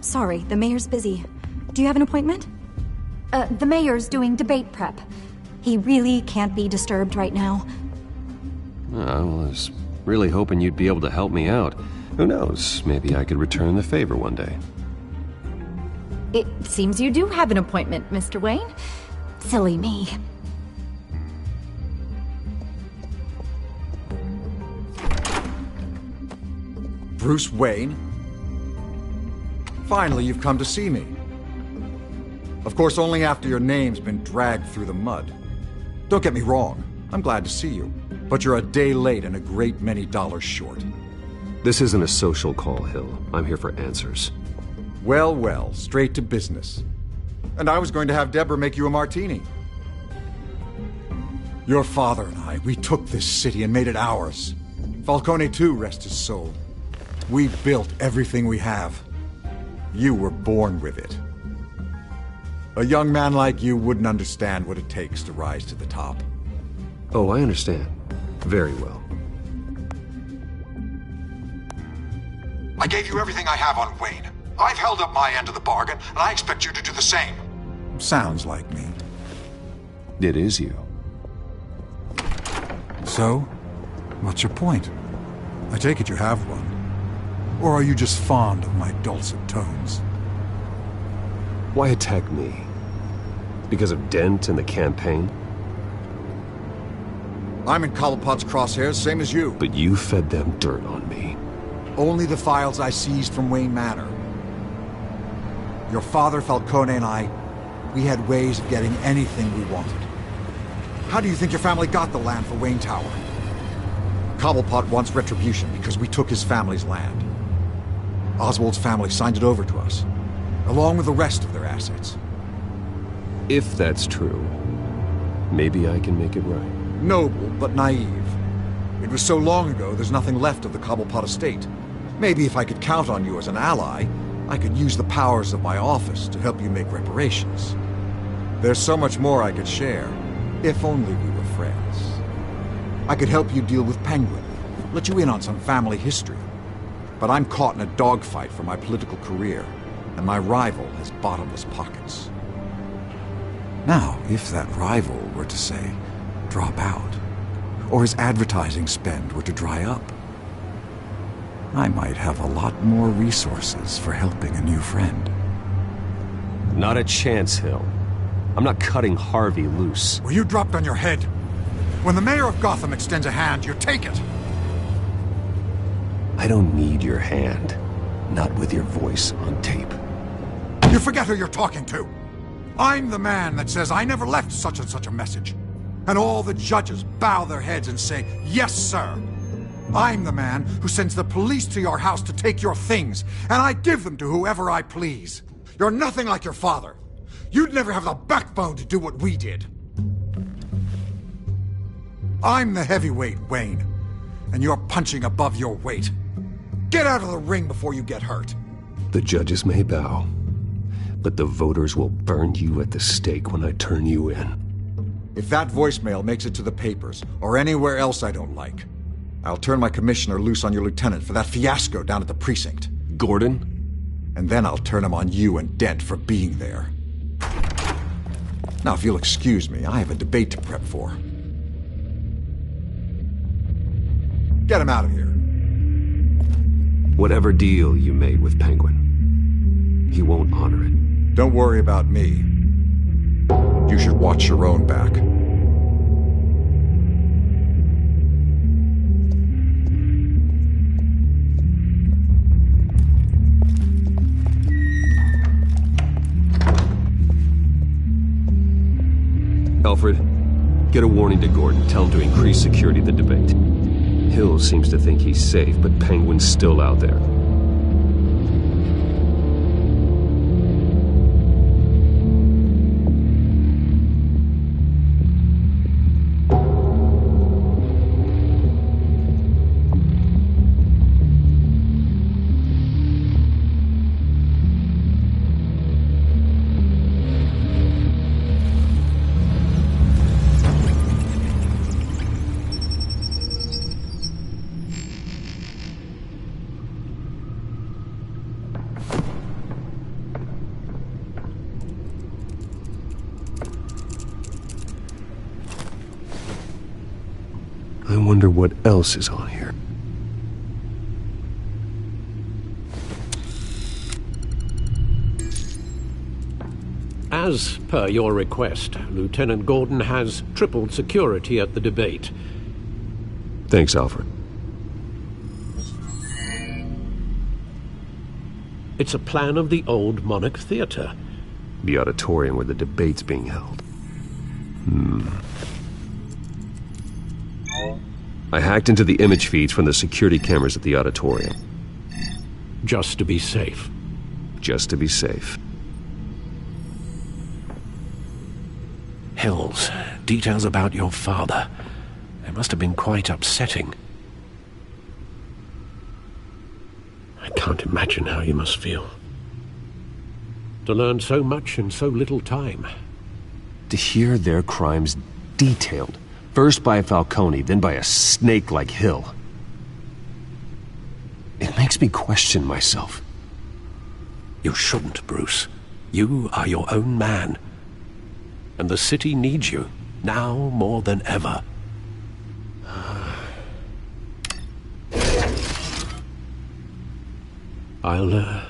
sorry, the mayor's busy. Do you have an appointment? The mayor's doing debate prep. He really can't be disturbed right now. I was really hoping you'd be able to help me out. Who knows, maybe I could return the favor one day. It seems you do have an appointment, Mr. Wayne. Silly me. Bruce Wayne? Finally, you've come to see me. Of course, only after your name's been dragged through the mud. Don't get me wrong, I'm glad to see you. But you're a day late and a great many dollars short. This isn't a social call, Hill. I'm here for answers. Well, well, straight to business. And I was going to have Deborah make you a martini. Your father and I, we took this city and made it ours. Falcone too, rest his soul. We built everything we have. You were born with it. A young man like you wouldn't understand what it takes to rise to the top. Oh, I understand. Very well. I gave you everything I have on Wayne. I've held up my end of the bargain, and I expect you to do the same. Sounds like me. It is you. So, what's your point? I take it you have one. Or are you just fond of my dulcet tones? Why attack me? Because of Dent and the campaign? I'm in Cobblepot's crosshairs, same as you. But you fed them dirt on me. Only the files I seized from Wayne Manor. Your father, Falcone, and I, we had ways of getting anything we wanted. How do you think your family got the land for Wayne Tower? Cobblepot wants retribution because we took his family's land. Oswald's family signed it over to us, along with the rest of their assets. If that's true, maybe I can make it right. Noble, but naive. It was so long ago, there's nothing left of the Cobblepot estate. Maybe if I could count on you as an ally, I could use the powers of my office to help you make reparations. There's so much more I could share, if only we were friends. I could help you deal with Penguin, let you in on some family history. But I'm caught in a dogfight for my political career, and my rival has bottomless pockets. Now, if that rival were to say, drop out, or his advertising spend were to dry up, I might have a lot more resources for helping a new friend. Not a chance, Hill. I'm not cutting Harvey loose. Were you dropped on your head? When the mayor of Gotham extends a hand, you take it! I don't need your hand. Not with your voice on tape. You forget who you're talking to! I'm the man that says I never left such and such a message. And all the judges bow their heads and say, yes, sir. I'm the man who sends the police to your house to take your things, and I give them to whoever I please. You're nothing like your father. You'd never have the backbone to do what we did. I'm the heavyweight, Wayne, and you're punching above your weight. Get out of the ring before you get hurt. The judges may bow, but the voters will burn you at the stake when I turn you in. If that voicemail makes it to the papers, or anywhere else I don't like, I'll turn my commissioner loose on your lieutenant for that fiasco down at the precinct. Gordon? And then I'll turn him on you and Dent for being there. Now, if you'll excuse me, I have a debate to prep for. Get him out of here. Whatever deal you made with Penguin, he won't honor it. Don't worry about me. You should watch your own back. Alfred, get a warning to Gordon. Tell him to increase security at the debate. Hill seems to think he's safe, but Penguin's still out there. I wonder what else is on here. As per your request, Lieutenant Gordon has tripled security at the debate. Thanks, Alfred. It's a plan of the old Monarch Theatre. The auditorium where the debate's being held. I hacked into the image feeds from the security cameras at the auditorium. Just to be safe. Just to be safe. Hills, details about your father. It must have been quite upsetting. I can't imagine how you must feel. To learn so much in so little time. To hear their crimes detailed. First by Falcone, then by a snake like Hill. It makes me question myself. You shouldn't, Bruce. You are your own man. And the city needs you, now more than ever. I'll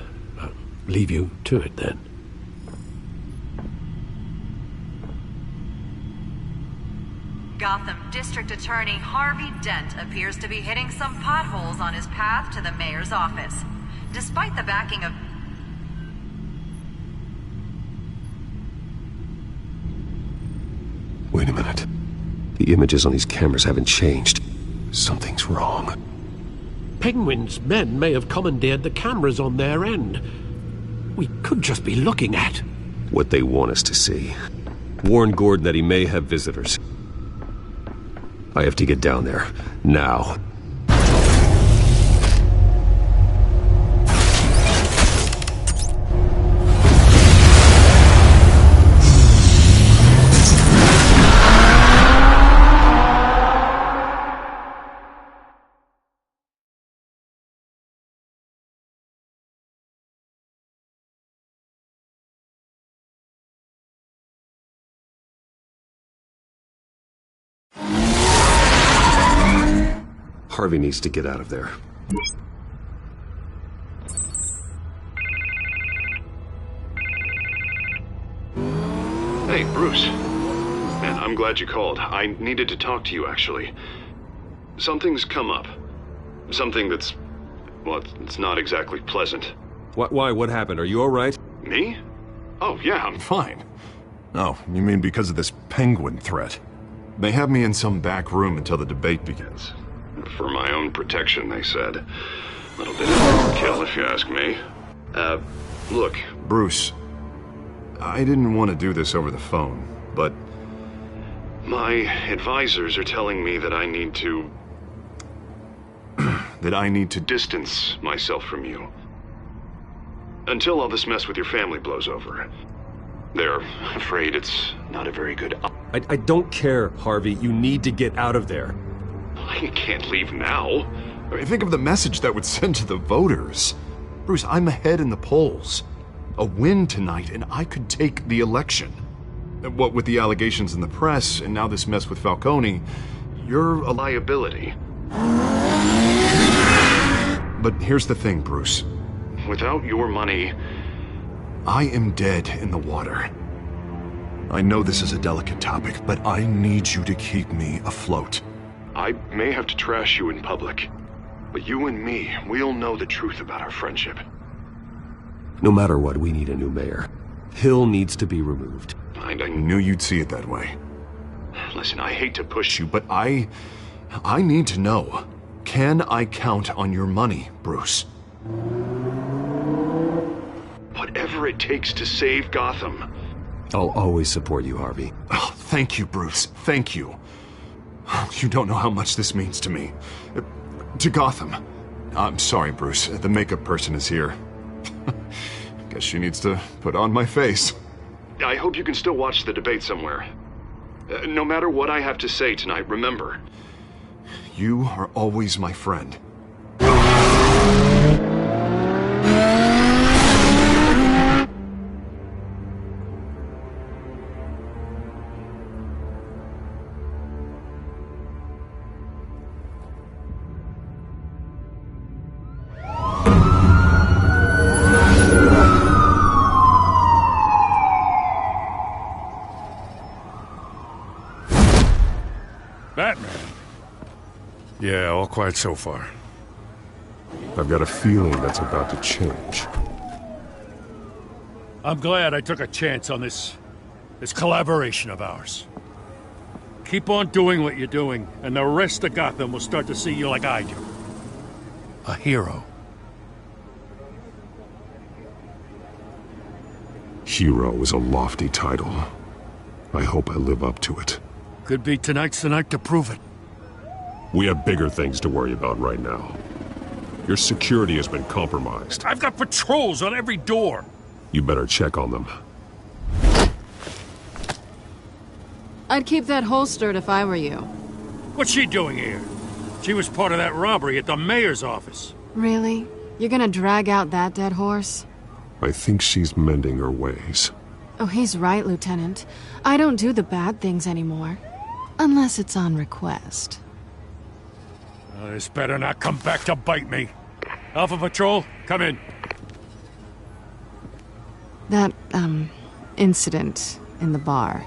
leave you to it then. Gotham District Attorney Harvey Dent appears to be hitting some potholes on his path to the mayor's office. Despite the backing of... Wait a minute. The images on these cameras haven't changed. Something's wrong. Penguin's men may have commandeered the cameras on their end. We could just be looking at what they want us to see. Warn Gordon that he may have visitors. I have to get down there. Now. Harvey needs to get out of there. Hey, Bruce. Man, I'm glad you called. I needed to talk to you, actually. Something's come up. Something that's... well, it's not exactly pleasant. Why? What happened? Are you alright? Me? Oh, yeah, I'm fine. Oh, you mean because of this penguin threat? They have me in some back room until the debate begins. For my own protection, they said. A little bit of overkill, if you ask me. Look. Bruce, I didn't want to do this over the phone, but... my advisors are telling me that I need to... that I need to distance myself from you. Until all this mess with your family blows over. They're afraid it's not a very good... I don't care, Harvey. You need to get out of there. I can't leave now. I mean, think of the message that would send to the voters. Bruce, I'm ahead in the polls. A win tonight, and I could take the election. What with the allegations in the press, and now this mess with Falcone, you're a liability. But here's the thing, Bruce. Without your money... I am dead in the water. I know this is a delicate topic, but I need you to keep me afloat. I may have to trash you in public, but you and me, we'll know the truth about our friendship. No matter what, we need a new mayor. Hill needs to be removed. I knew you'd see it that way. Listen, I hate to push you, But I need to know. Can I count on your money, Bruce? Whatever it takes to save Gotham. I'll always support you, Harvey. Oh, thank you, Bruce. Thank you. You don't know how much this means to me. To Gotham. I'm sorry, Bruce. The makeup person is here. Guess she needs to put on my face. I hope you can still watch the debate somewhere. No matter what I have to say tonight, remember. You are always my friend. Batman? Yeah, all quiet so far. I've got a feeling that's about to change. I'm glad I took a chance on this collaboration of ours. Keep on doing what you're doing, and the rest of Gotham will start to see you like I do. A hero. Hero is a lofty title. I hope I live up to it. Could be tonight's the night to prove it. We have bigger things to worry about right now. Your security has been compromised. I've got patrols on every door. You better check on them. I'd keep that holstered if I were you. What's she doing here? She was part of that robbery at the mayor's office. Really? You're gonna drag out that dead horse? I think she's mending her ways. Oh, he's right, Lieutenant. I don't do the bad things anymore. Unless it's on request. This better not come back to bite me. Alpha Patrol, come in. That, incident in the bar.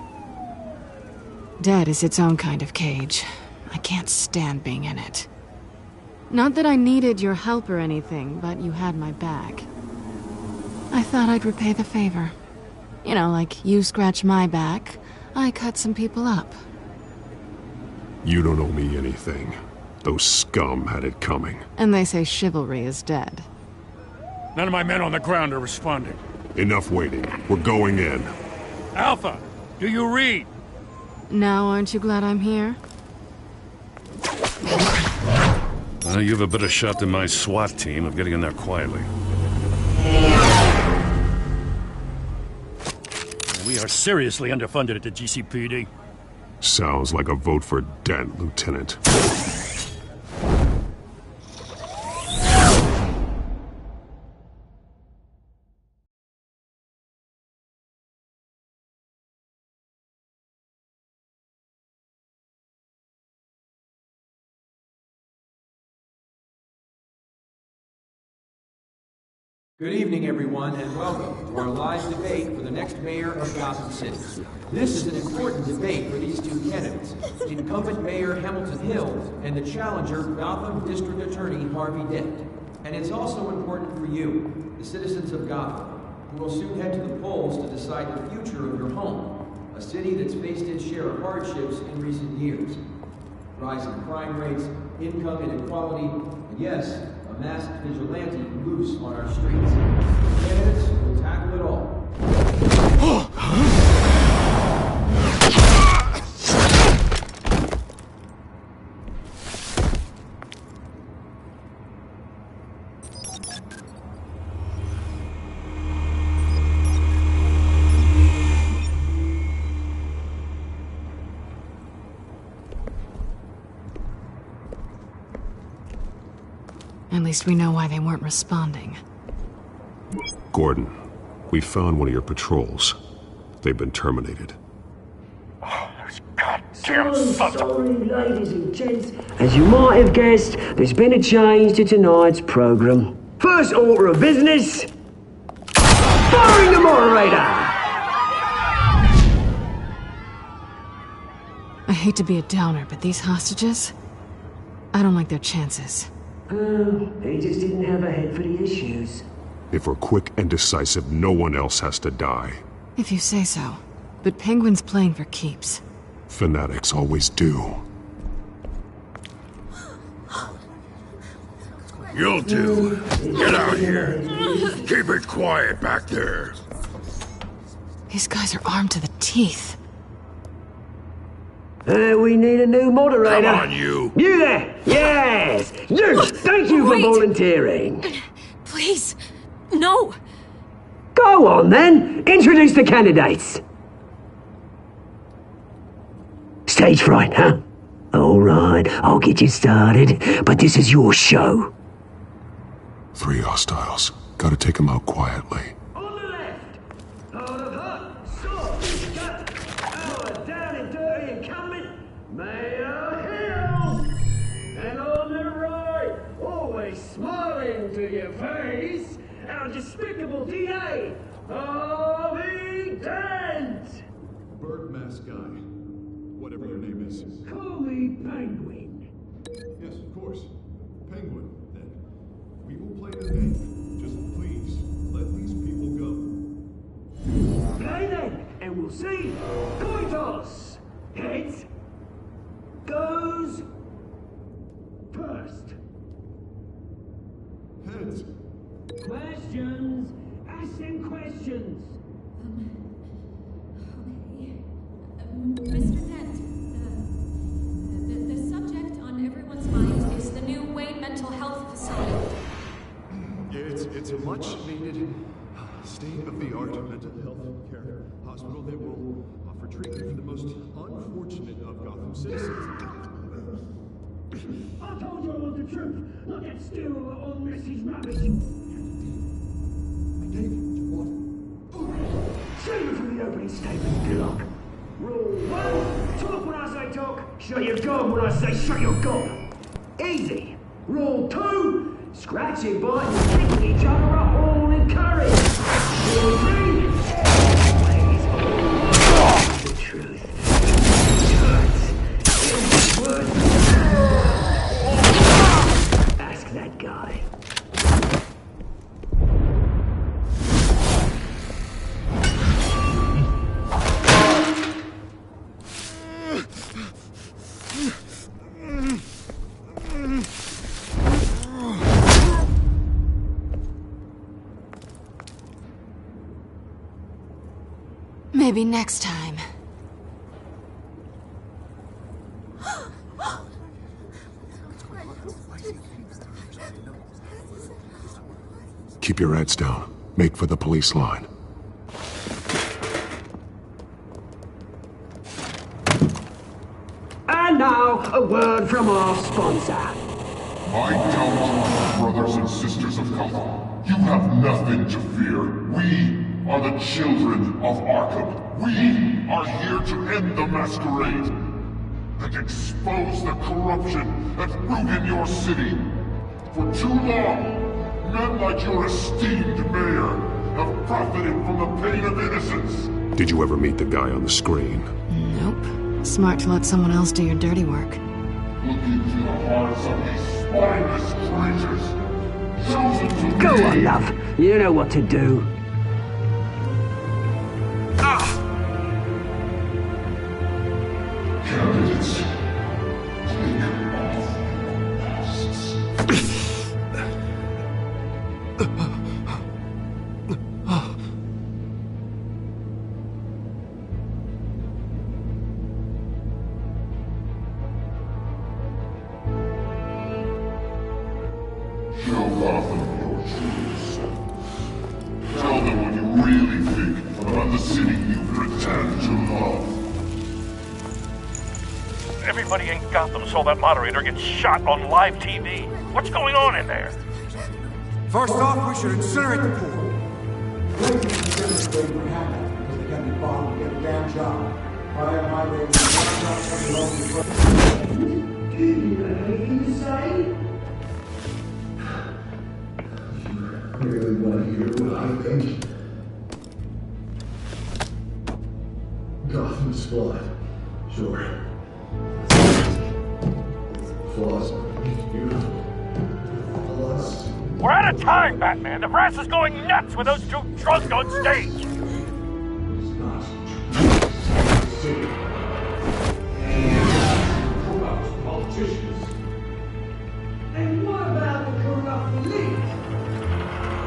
Dead is its own kind of cage. I can't stand being in it. Not that I needed your help or anything, but you had my back. I thought I'd repay the favor. You know, like you scratch my back, I cut some people up. You don't owe me anything. Those scum had it coming. And they say chivalry is dead. None of my men on the ground are responding. Enough waiting. We're going in. Alpha, do you read? Now aren't you glad I'm here? You have a better shot than my SWAT team of getting in there quietly. We are seriously underfunded at the GCPD. Sounds like a vote for Dent, Lieutenant. Good evening, everyone, and welcome to our live debate for the next mayor of Gotham City. This is an important debate for these two candidates, incumbent Mayor Hamilton Hill and the challenger, Gotham District Attorney Harvey Dent. And it's also important for you, the citizens of Gotham, who will soon head to the polls to decide the future of your home, a city that's faced its share of hardships in recent years. Rising crime rates, income inequality, and yes, a masked vigilante loose on our streets. Candidates will tackle it all. At least we know why they weren't responding. Gordon, we found one of your patrols. They've been terminated. Oh, those goddamn sons of... Sorry, ladies and gents. As you might have guessed, there's been a change to tonight's programme. First order of business... firing the moderator! I hate to be a downer, but these hostages... I don't like their chances. Oh, he just didn't have a head for the issues. If we're quick and decisive, no one else has to die. If you say so. But Penguin's playing for keeps. Fanatics always do. You'll do. Get out here. Keep it quiet back there. These guys are armed to the teeth. We need a new moderator. Come on, you. You there! Yes! You! Thank you for volunteering. Please, no. Go on, then. Introduce the candidates. Stage fright, huh? All right, I'll get you started, but this is your show. 3 hostiles. Gotta take them out quietly. On the left, hard of hut, soft, gut, our down and dirty incumbent, Mayor Hill. And on the right, always smiling to your face, our despicable DA, Harvey Dent. Bird mask guy. Whatever your name is. Call me citizens. Questions! Ask them questions! Okay. Mr. Dent, the subject on everyone's mind is the new Wayne Mental Health Facility. It's a much-needed, state-of-the-art mental health care hospital that will offer treatment for the most unfortunate of Gotham citizens. I told you all the truth, not that stale old message rubbish. David, what? Save it for the opening statement, Glock. Rule 1, talk when I say talk, shut your gob when I say shut your gob. Easy. Rule 2, scratching, biting, and kicking each other are all encouraged. Rule 3, always all the truth. Ask that guy. Maybe next time. Keep your heads down. Make for the police line. And now, a word from our sponsor. My gallant brothers and sisters of Gotham, you have nothing to fear. We are the children of Arkham. We are here to end the masquerade and expose the corruption that root in your city. For too long, men like your esteemed mayor have profited from the pain of innocence. Did you ever meet the guy on the screen? Nope. Smart to let someone else do your dirty work. Look into the hearts of these spineless creatures, chosen to Go lead. on, love. You know what to do. Candidates, take off your masks. Show Gotham your true self. Tell them what you really think about the city you pretend to love. Everybody in Gotham saw that moderator get shot on live TV. What's going on in there? First off, we should incinerate the pool. Really want to hear what I think? Gotham's flawed. Sure. Flaws make beautiful. Flaws. We're out of time, Batman. The brass is going nuts with those two drunks on stage. It's not city. Corrupt politicians. And what about the corrupt elite?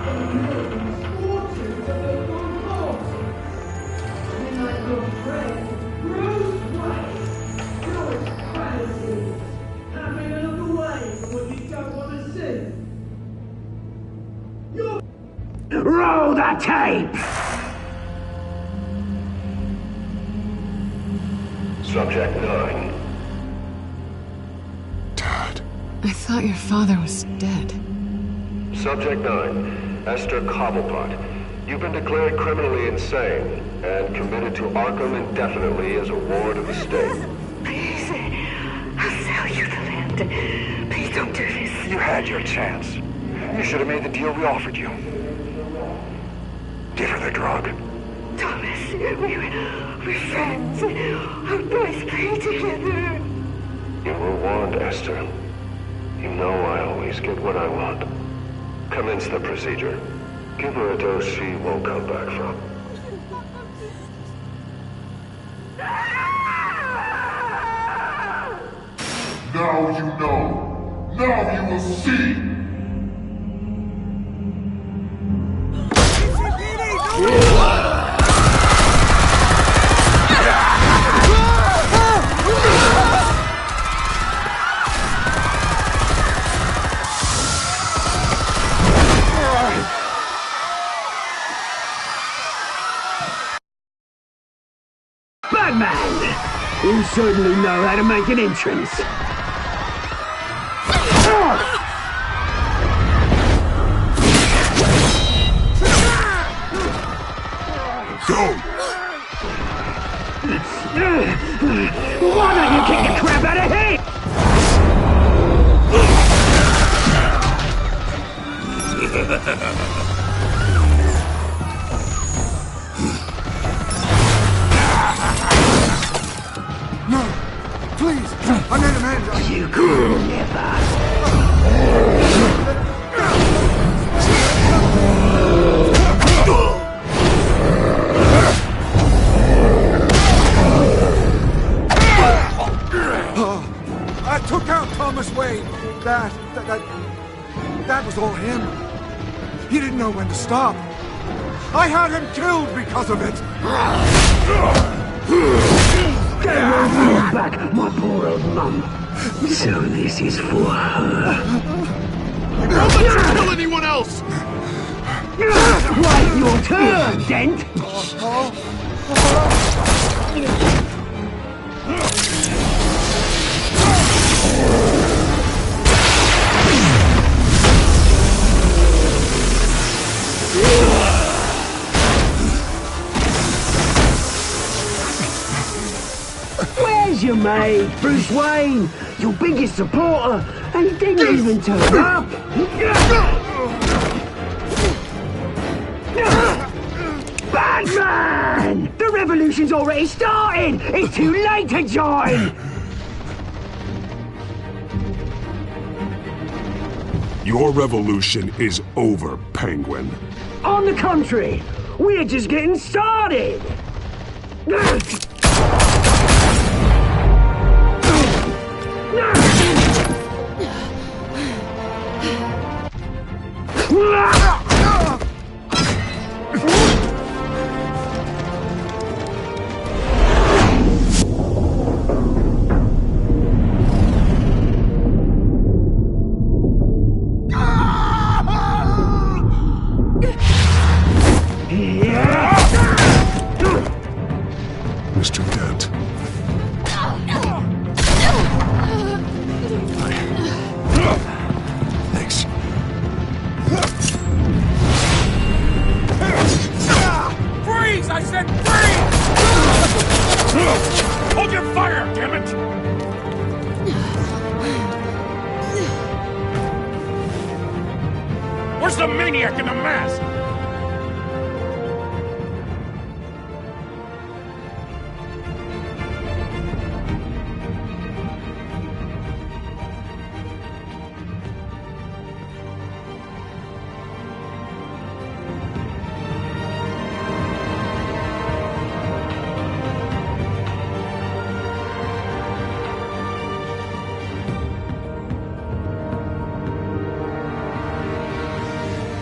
The millions, fortunes of the non-laws. And like your friend, Bruce Wayne, your fantasies. Having another way from what you don't want to see. Roll the tape! Subject 9. Dad. I thought your father was dead. Subject 9, Esther Cobblepot. You've been declared criminally insane and committed to Arkham indefinitely as a ward of the state. Please, I'll sell you the land. Please don't do this. You had your chance. You should have made the deal we offered you. Give her the drug. Thomas, we're friends. Our boys play together. You were warned, Esther. You know I always get what I want. Commence the procedure. Give her a dose she won't come back from. Now you know. Now you will see. You certainly know how to make an entrance. Go! Why don't you kick the crap out of him? No! Please! I made a man! You could never! I took out Thomas Wayne. That was all him. He didn't know when to stop. I had him killed because of it. Get me back, my poor old mum. So this is for her. Don't let you kill anyone else! Right, your turn, Dent. Where's your mate, Bruce Wayne? Your biggest supporter, and he didn't even turn up. Batman! The revolution's already started! It's too late to join! Your revolution is over, Penguin. On the contrary, we're just getting started! Mr. Dent. Thanks. Freeze! I said freeze! Hold your fire, damn it! Where's the maniac in the mask?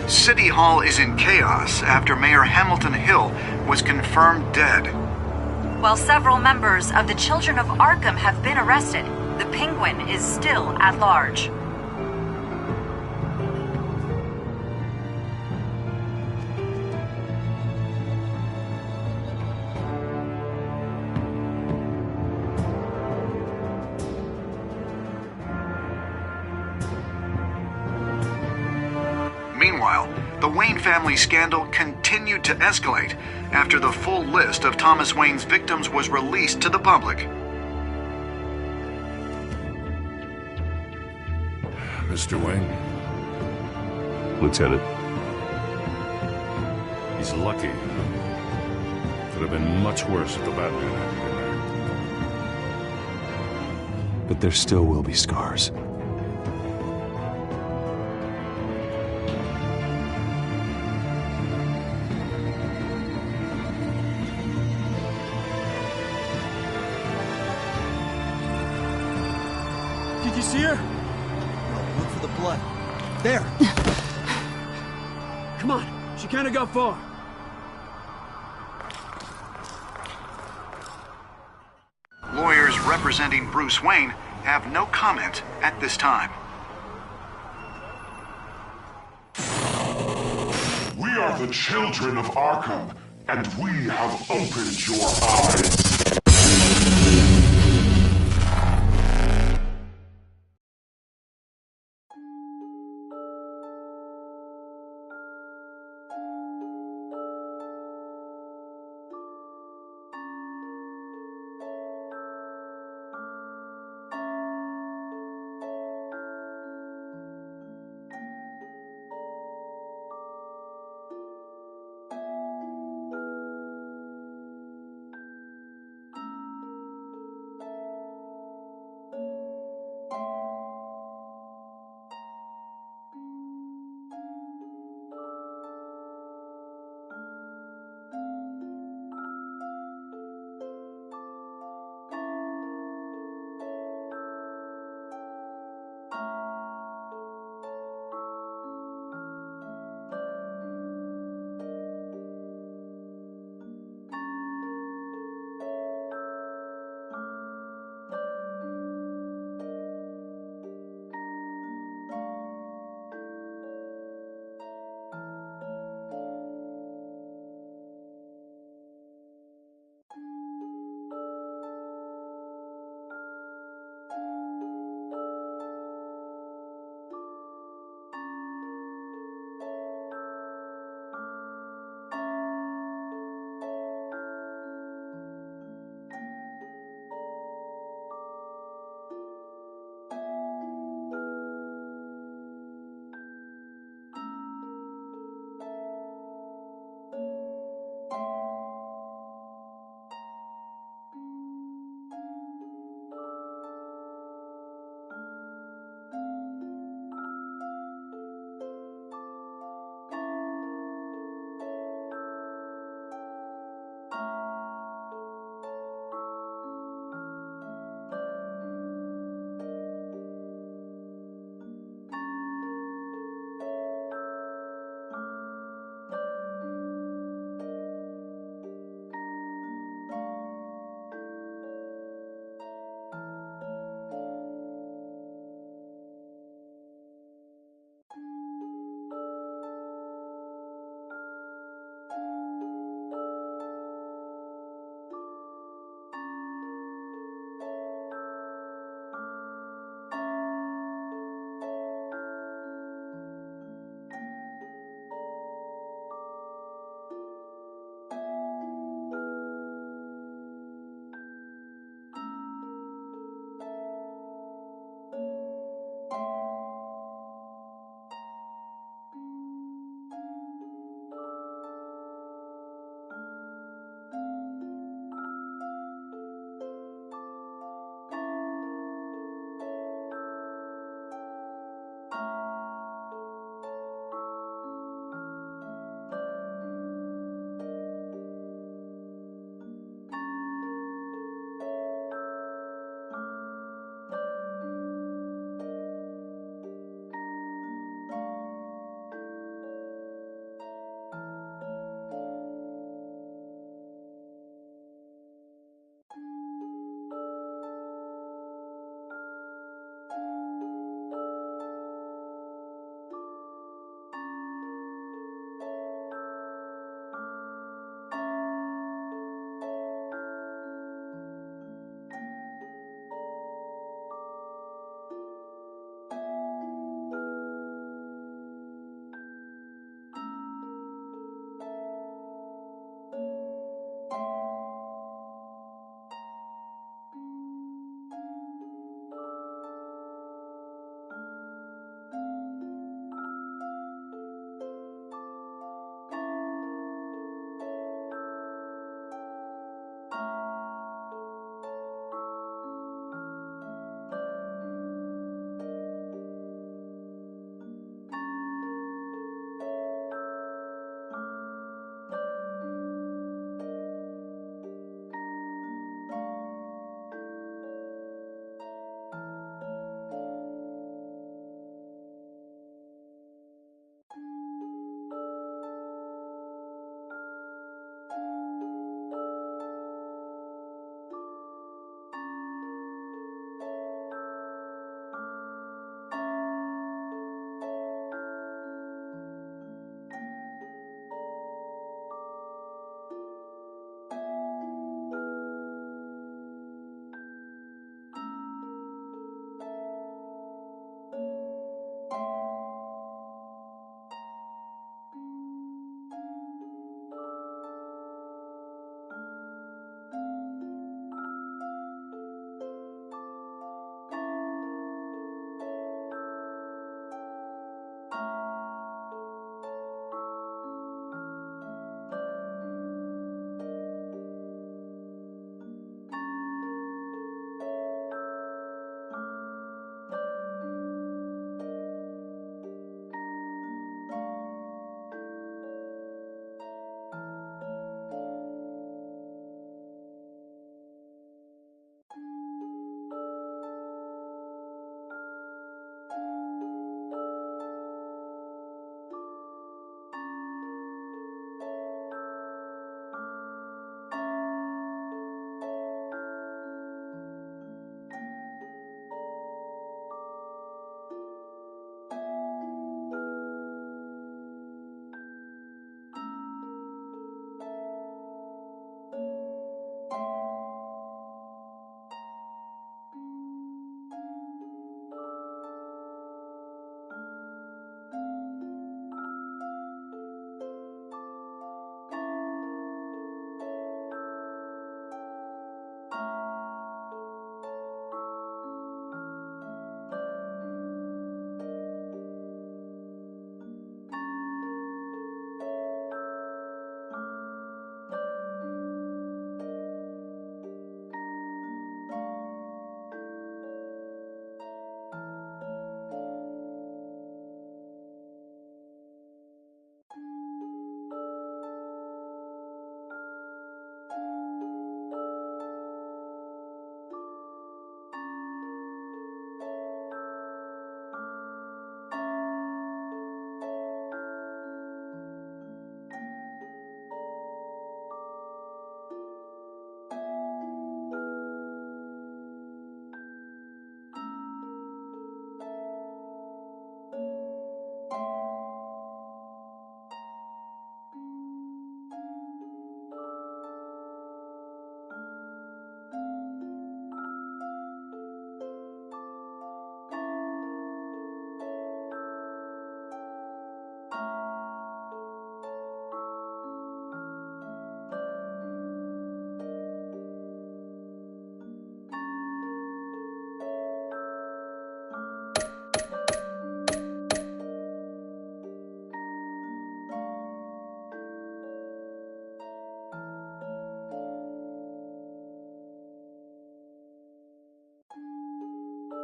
City Hall is in chaos after Mayor Hamilton Hill was confirmed dead. While several members of the Children of Arkham have been arrested, the Penguin is still at large. Meanwhile, the Wayne family scandal continued to escalate after the full list of Thomas Wayne's victims was released to the public. Mr. Wayne? Lieutenant. He's lucky. Could have been much worse if the Batman hadn't been there. But there still will be scars. Did you see her? No, look for the blood. There! Come on, she can't have got far. Lawyers representing Bruce Wayne have no comment at this time. We are the children of Arkham, and we have opened your eyes.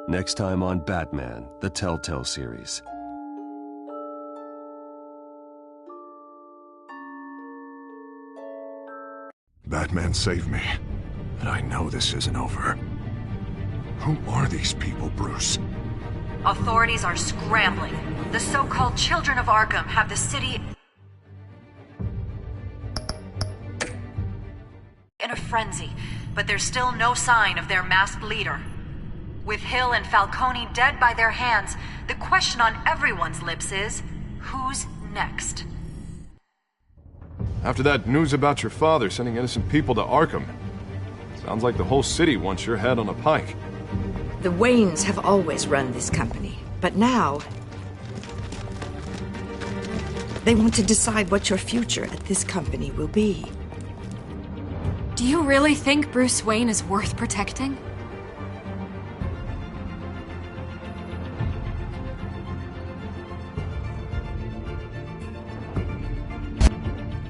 Next time on Batman, the Telltale series. Batman saved me, but I know this isn't over. Who are these people, Bruce? Authorities are scrambling. The so-called Children of Arkham have the city in a frenzy, but there's still no sign of their masked leader. With Hill and Falcone dead by their hands, the question on everyone's lips is, who's next? After that news about your father sending innocent people to Arkham, sounds like the whole city wants your head on a pike. The Waynes have always run this company, but now they want to decide what your future at this company will be. Do you really think Bruce Wayne is worth protecting?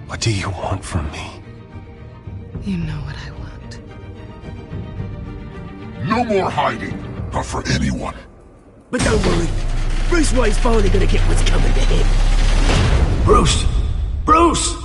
What do you want from me? You know what I want. No more hiding, not for anyone. But don't worry, Bruce Wayne's finally gonna get what's coming to him. Bruce! Bruce!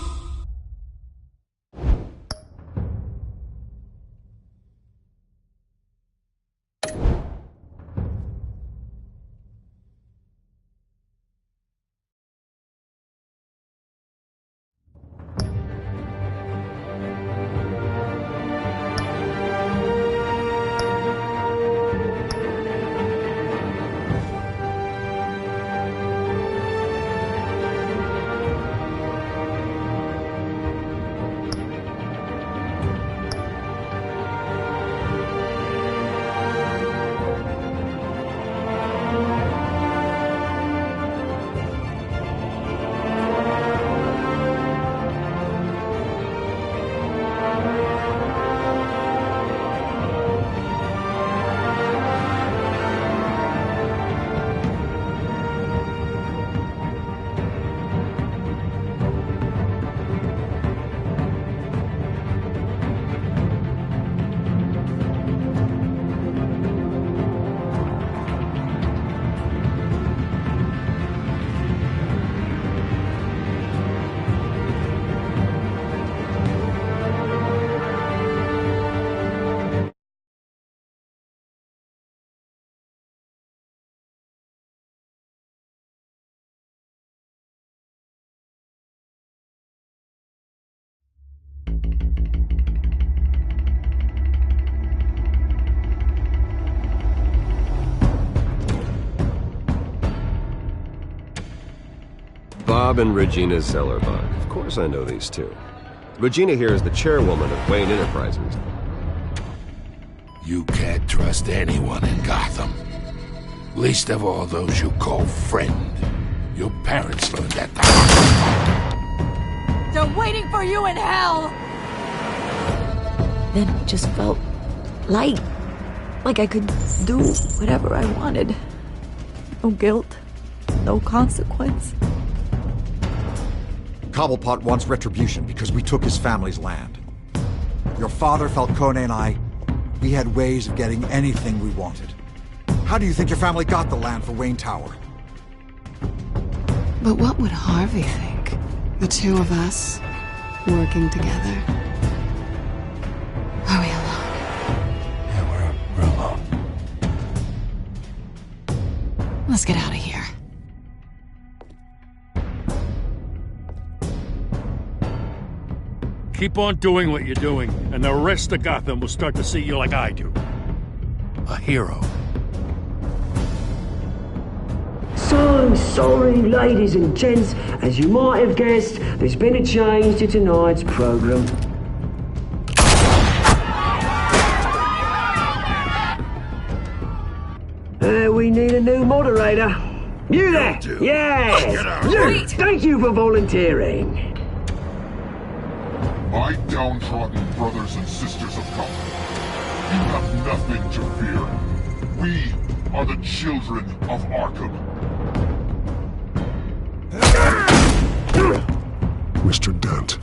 Bob and Regina Zellerbach. Of course I know these two. Regina here is the chairwoman of Wayne Enterprises. You can't trust anyone in Gotham. Least of all those you call friend. Your parents learned that the hard way. They're waiting for you in hell! Then it just felt light. Like I could do whatever I wanted. No guilt, no consequence. Cobblepot wants retribution because we took his family's land. Your father, Falcone, and I, we had ways of getting anything we wanted. How do you think your family got the land for Wayne Tower? But what would Harvey think? The two of us, working together? Are we alone? Yeah, we're alone. Let's get out of here. Keep on doing what you're doing, and the rest of Gotham will start to see you like I do. A hero. So sorry, ladies and gents. As you might have guessed, there's been a change to tonight's program. We need a new moderator. You there? Yes! You! Thank you for volunteering. My downtrodden brothers and sisters of Gotham, you have nothing to fear. We are the children of Arkham. Mr. Dent.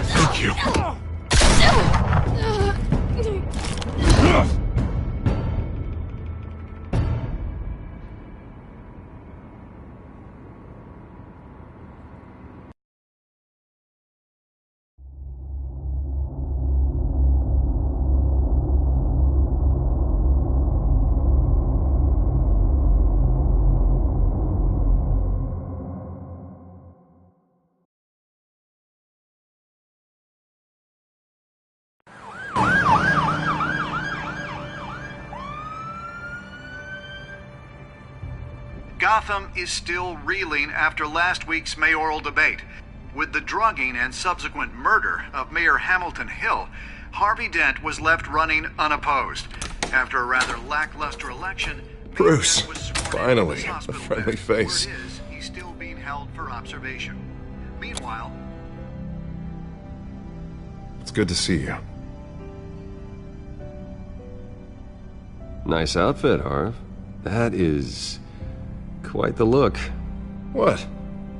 Thank you. Gotham is still reeling after last week's mayoral debate. With the drugging and subsequent murder of Mayor Hamilton Hill, Harvey Dent was left running unopposed. After a rather lackluster election, Bruce, finally, a friendly face. He's still being held for observation. Meanwhile, it's good to see you. Nice outfit, Harv. That is quite the look. What?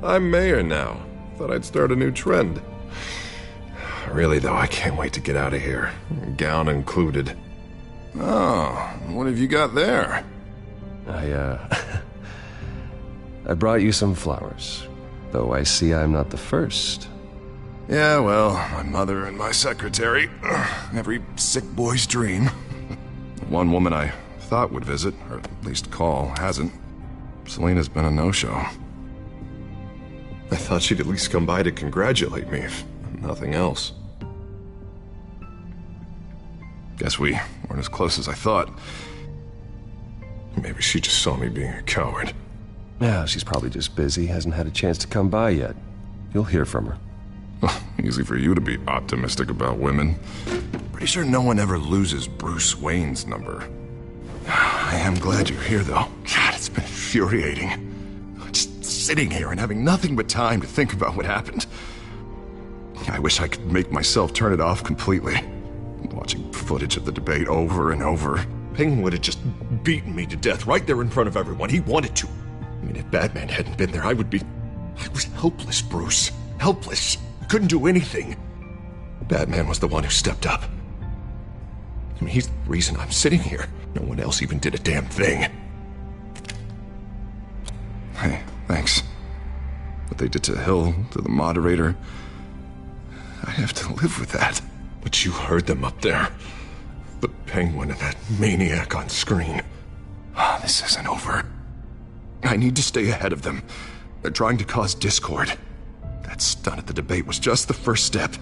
I'm mayor now. Thought I'd start a new trend. Really, though, I can't wait to get out of here. Gown included. Oh, what have you got there? I brought you some flowers. Though I see I'm not the first. Yeah, well, my mother and my secretary. Every sick boy's dream. One woman I thought would visit, or at least call, hasn't. Selena's been a no-show. I thought she'd at least come by to congratulate me, if nothing else. Guess we weren't as close as I thought. Maybe she just saw me being a coward. Yeah, she's probably just busy, hasn't had a chance to come by yet. You'll hear from her. Easy for you to be optimistic about women. Pretty sure no one ever loses Bruce Wayne's number. I am glad you're here, though. God, it's been infuriating. Just sitting here and having nothing but time to think about what happened. I wish I could make myself turn it off completely. Watching footage of the debate over and over. Penguin would have just beaten me to death right there in front of everyone. He wanted to. I mean, if Batman hadn't been there, I was helpless, Bruce. Helpless. I couldn't do anything. Batman was the one who stepped up. I mean, he's the reason I'm sitting here. No one else even did a damn thing. Hey, thanks. What they did to Hill, to the moderator, I have to live with that. But you heard them up there. The Penguin and that maniac on screen. This isn't over. I need to stay ahead of them. They're trying to cause discord. That stunt at the debate was just the first step.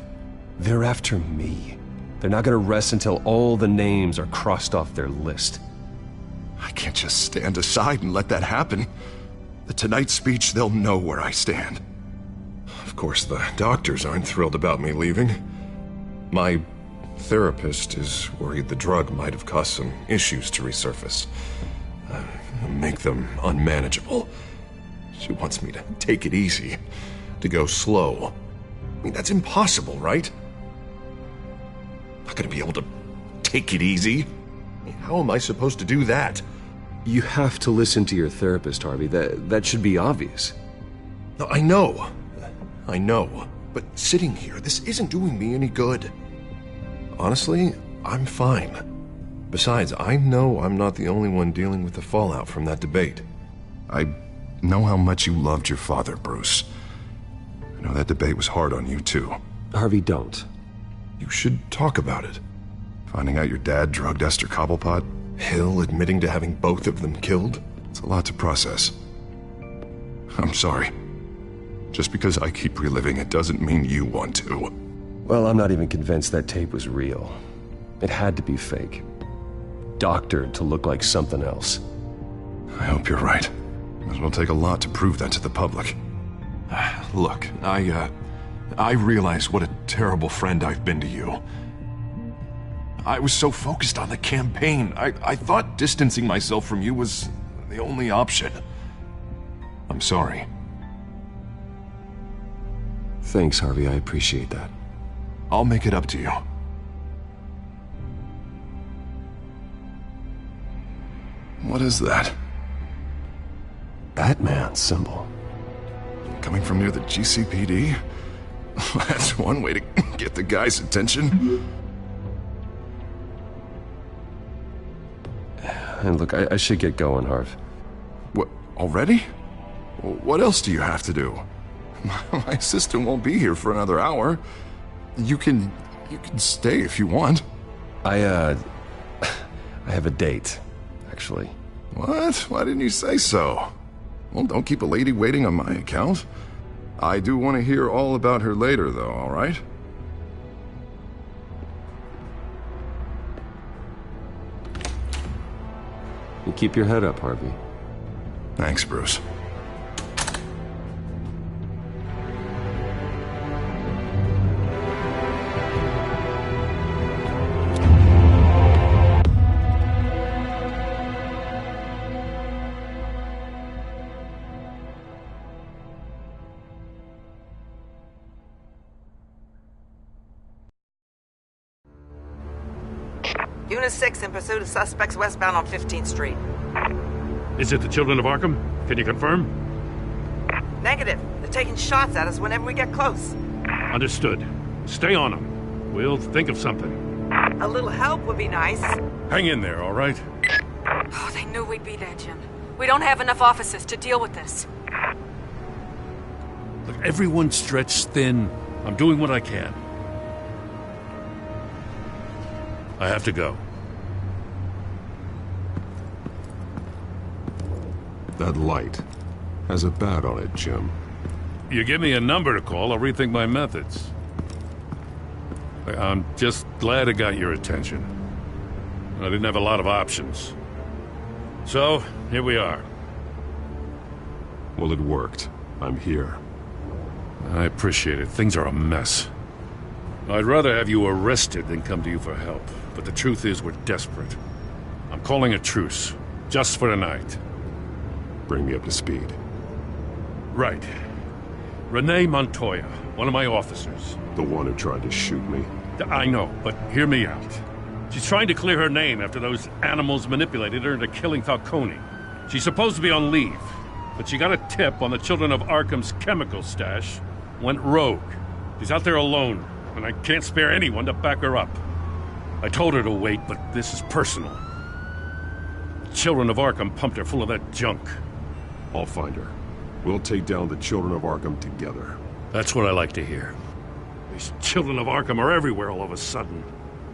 They're after me. They're not gonna rest until all the names are crossed off their list. I can't just stand aside and let that happen. The Tonight speech, they'll know where I stand. Of course, the doctors aren't thrilled about me leaving. My therapist is worried the drug might have caused some issues to resurface. Make them unmanageable. She wants me to take it easy, to go slow. I mean, that's impossible, right? I'm not gonna be able to take it easy. I mean, how am I supposed to do that? You have to listen to your therapist, Harvey. That should be obvious. No, I know. But sitting here, this isn't doing me any good. Honestly, I'm fine. Besides, I know I'm not the only one dealing with the fallout from that debate. I know how much you loved your father, Bruce. I know that debate was hard on you, too. Harvey, don't. You should talk about it. Finding out your dad drugged Esther Cobblepot, Hill admitting to having both of them killed. It's a lot to process. I'm sorry. Just because I keep reliving it doesn't mean you want to. Well, I'm not even convinced that tape was real. It had to be fake. Doctored to look like something else. I hope you're right. It will take a lot to prove that to the public. Look, I realize what a terrible friend I've been to you. I was so focused on the campaign. I thought distancing myself from you was the only option. I'm sorry. Thanks, Harvey. I appreciate that. I'll make it up to you. What is that? Batman symbol. Coming from near the GCPD? That's one way to get the guy's attention. And look, I should get going, Harv. What, already? What else do you have to do? My assistant won't be here for another hour. You can stay if you want. I have a date, actually. What? Why didn't you say so? Well, don't keep a lady waiting on my account. I do want to hear all about her later, though, all right? You keep your head up, Harvey. Thanks, Bruce. Unit 6 in pursuit of suspects westbound on 15th Street. Is it the Children of Arkham? Can you confirm? Negative. They're taking shots at us whenever we get close. Understood. Stay on them. We'll think of something. A little help would be nice. Hang in there, all right? Oh, they knew we'd be there, Jim. We don't have enough officers to deal with this. Look, everyone's stretched thin. I'm doing what I can. I have to go. That light has a bat on it, Jim. You give me a number to call, I'll rethink my methods. I'm just glad it got your attention. I didn't have a lot of options. So, here we are. Well, it worked. I'm here. I appreciate it. Things are a mess. I'd rather have you arrested than come to you for help. But the truth is, we're desperate. I'm calling a truce. Just for tonight. Bring me up to speed. Right. Renee Montoya, one of my officers. The one who tried to shoot me? I know, but hear me out. She's trying to clear her name after those animals manipulated her into killing Falcone. She's supposed to be on leave, but she got a tip on the Children of Arkham's chemical stash, went rogue. She's out there alone, and I can't spare anyone to back her up. I told her to wait, but this is personal. The Children of Arkham pumped her full of that junk. I'll find her. We'll take down the Children of Arkham together. That's what I like to hear. These Children of Arkham are everywhere all of a sudden.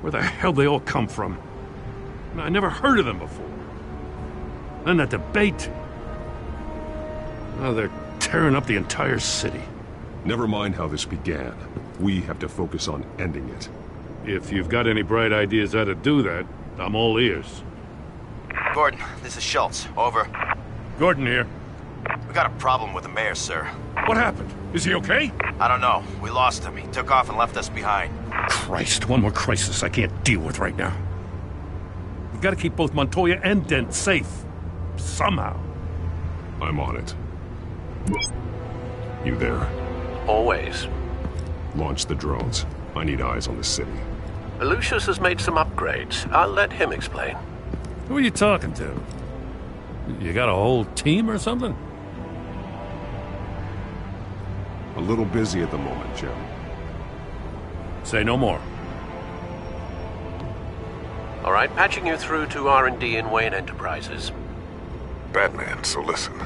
Where the hell they all come from? I never heard of them before. Then that debate. Now they're tearing up the entire city. Never mind how this began. We have to focus on ending it. If you've got any bright ideas how to do that, I'm all ears. Gordon, this is Schultz. Over. Gordon here. We got a problem with the mayor, sir. What happened? Is he okay? I don't know. We lost him. He took off and left us behind. Christ, one more crisis I can't deal with right now. We've got to keep both Montoya and Dent safe. Somehow. I'm on it. You there? Always. Launch the drones. I need eyes on the city. Lucius has made some upgrades. I'll let him explain. Who are you talking to? You got a whole team or something? A little busy at the moment, Jim. Say no more. All right, patching you through to R&D in Wayne Enterprises. Batman, so listen.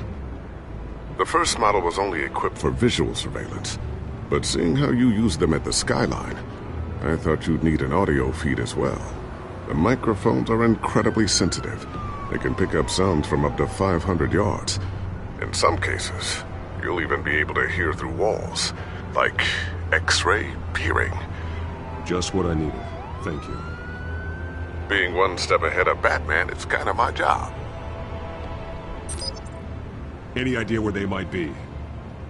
The first model was only equipped for visual surveillance, but seeing how you use them at the skyline, I thought you'd need an audio feed as well. The microphones are incredibly sensitive. They can pick up sounds from up to 500 yards. In some cases, you'll even be able to hear through walls, like X-ray peering. Just what I needed. Thank you. Being one step ahead of Batman, it's kind of my job. Any idea where they might be?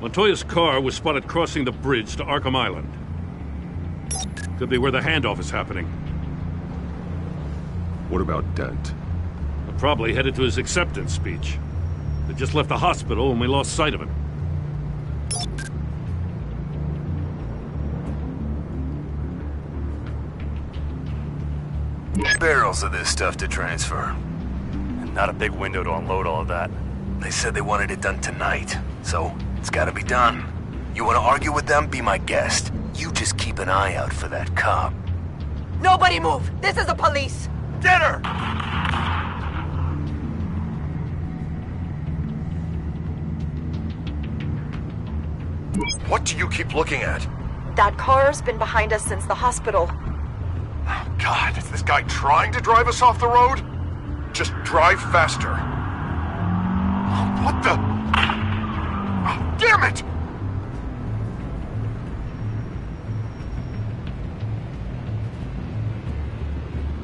Montoya's car was spotted crossing the bridge to Arkham Island. Could be where the handoff is happening. What about Dent? Probably headed to his acceptance speech. They just left the hospital and we lost sight of him. Barrels of this stuff to transfer. And not a big window to unload all of that. They said they wanted it done tonight, so it's gotta be done. You wanna argue with them? Be my guest. You just keep an eye out for that cop. Nobody move! This is the police! Get her! What do you keep looking at? That car's been behind us since the hospital. God, is this guy trying to drive us off the road? Just drive faster. What the? Oh, damn it!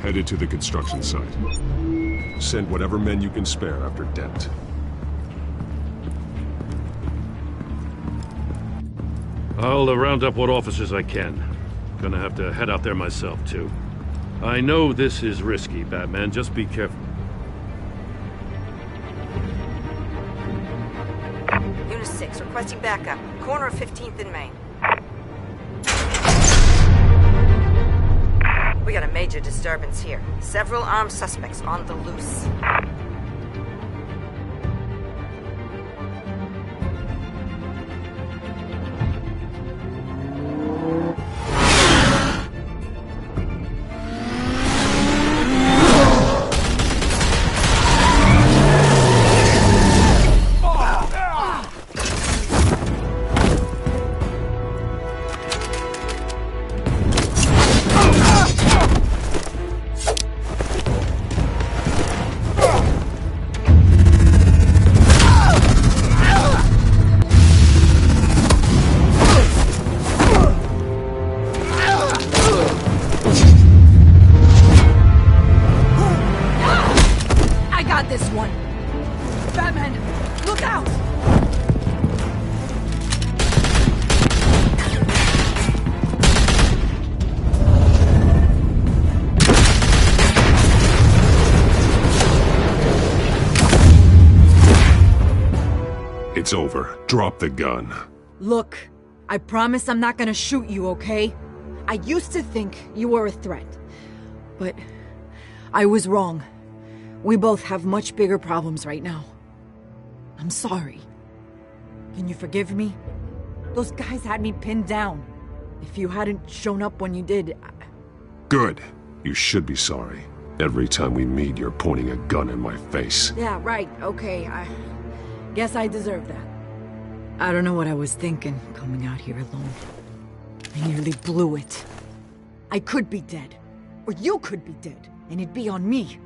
Headed to the construction site. Send whatever men you can spare after Dent. I'll round up what officers I can. Gonna have to head out there myself, too. I know this is risky, Batman. Just be careful. Unit 6, requesting backup. Corner of 15th and Main. We got a major disturbance here. Several armed suspects on the loose. It's over. Drop the gun. Look, I promise I'm not gonna shoot you, okay? I used to think you were a threat, but I was wrong. We both have much bigger problems right now. I'm sorry. Can you forgive me? Those guys had me pinned down. If you hadn't shown up when you did, Good. You should be sorry. Every time we meet, you're pointing a gun in my face. Yeah, right, okay, I guess I deserve that. I don't know what I was thinking, coming out here alone. I nearly blew it. I could be dead. Or you could be dead, and it'd be on me.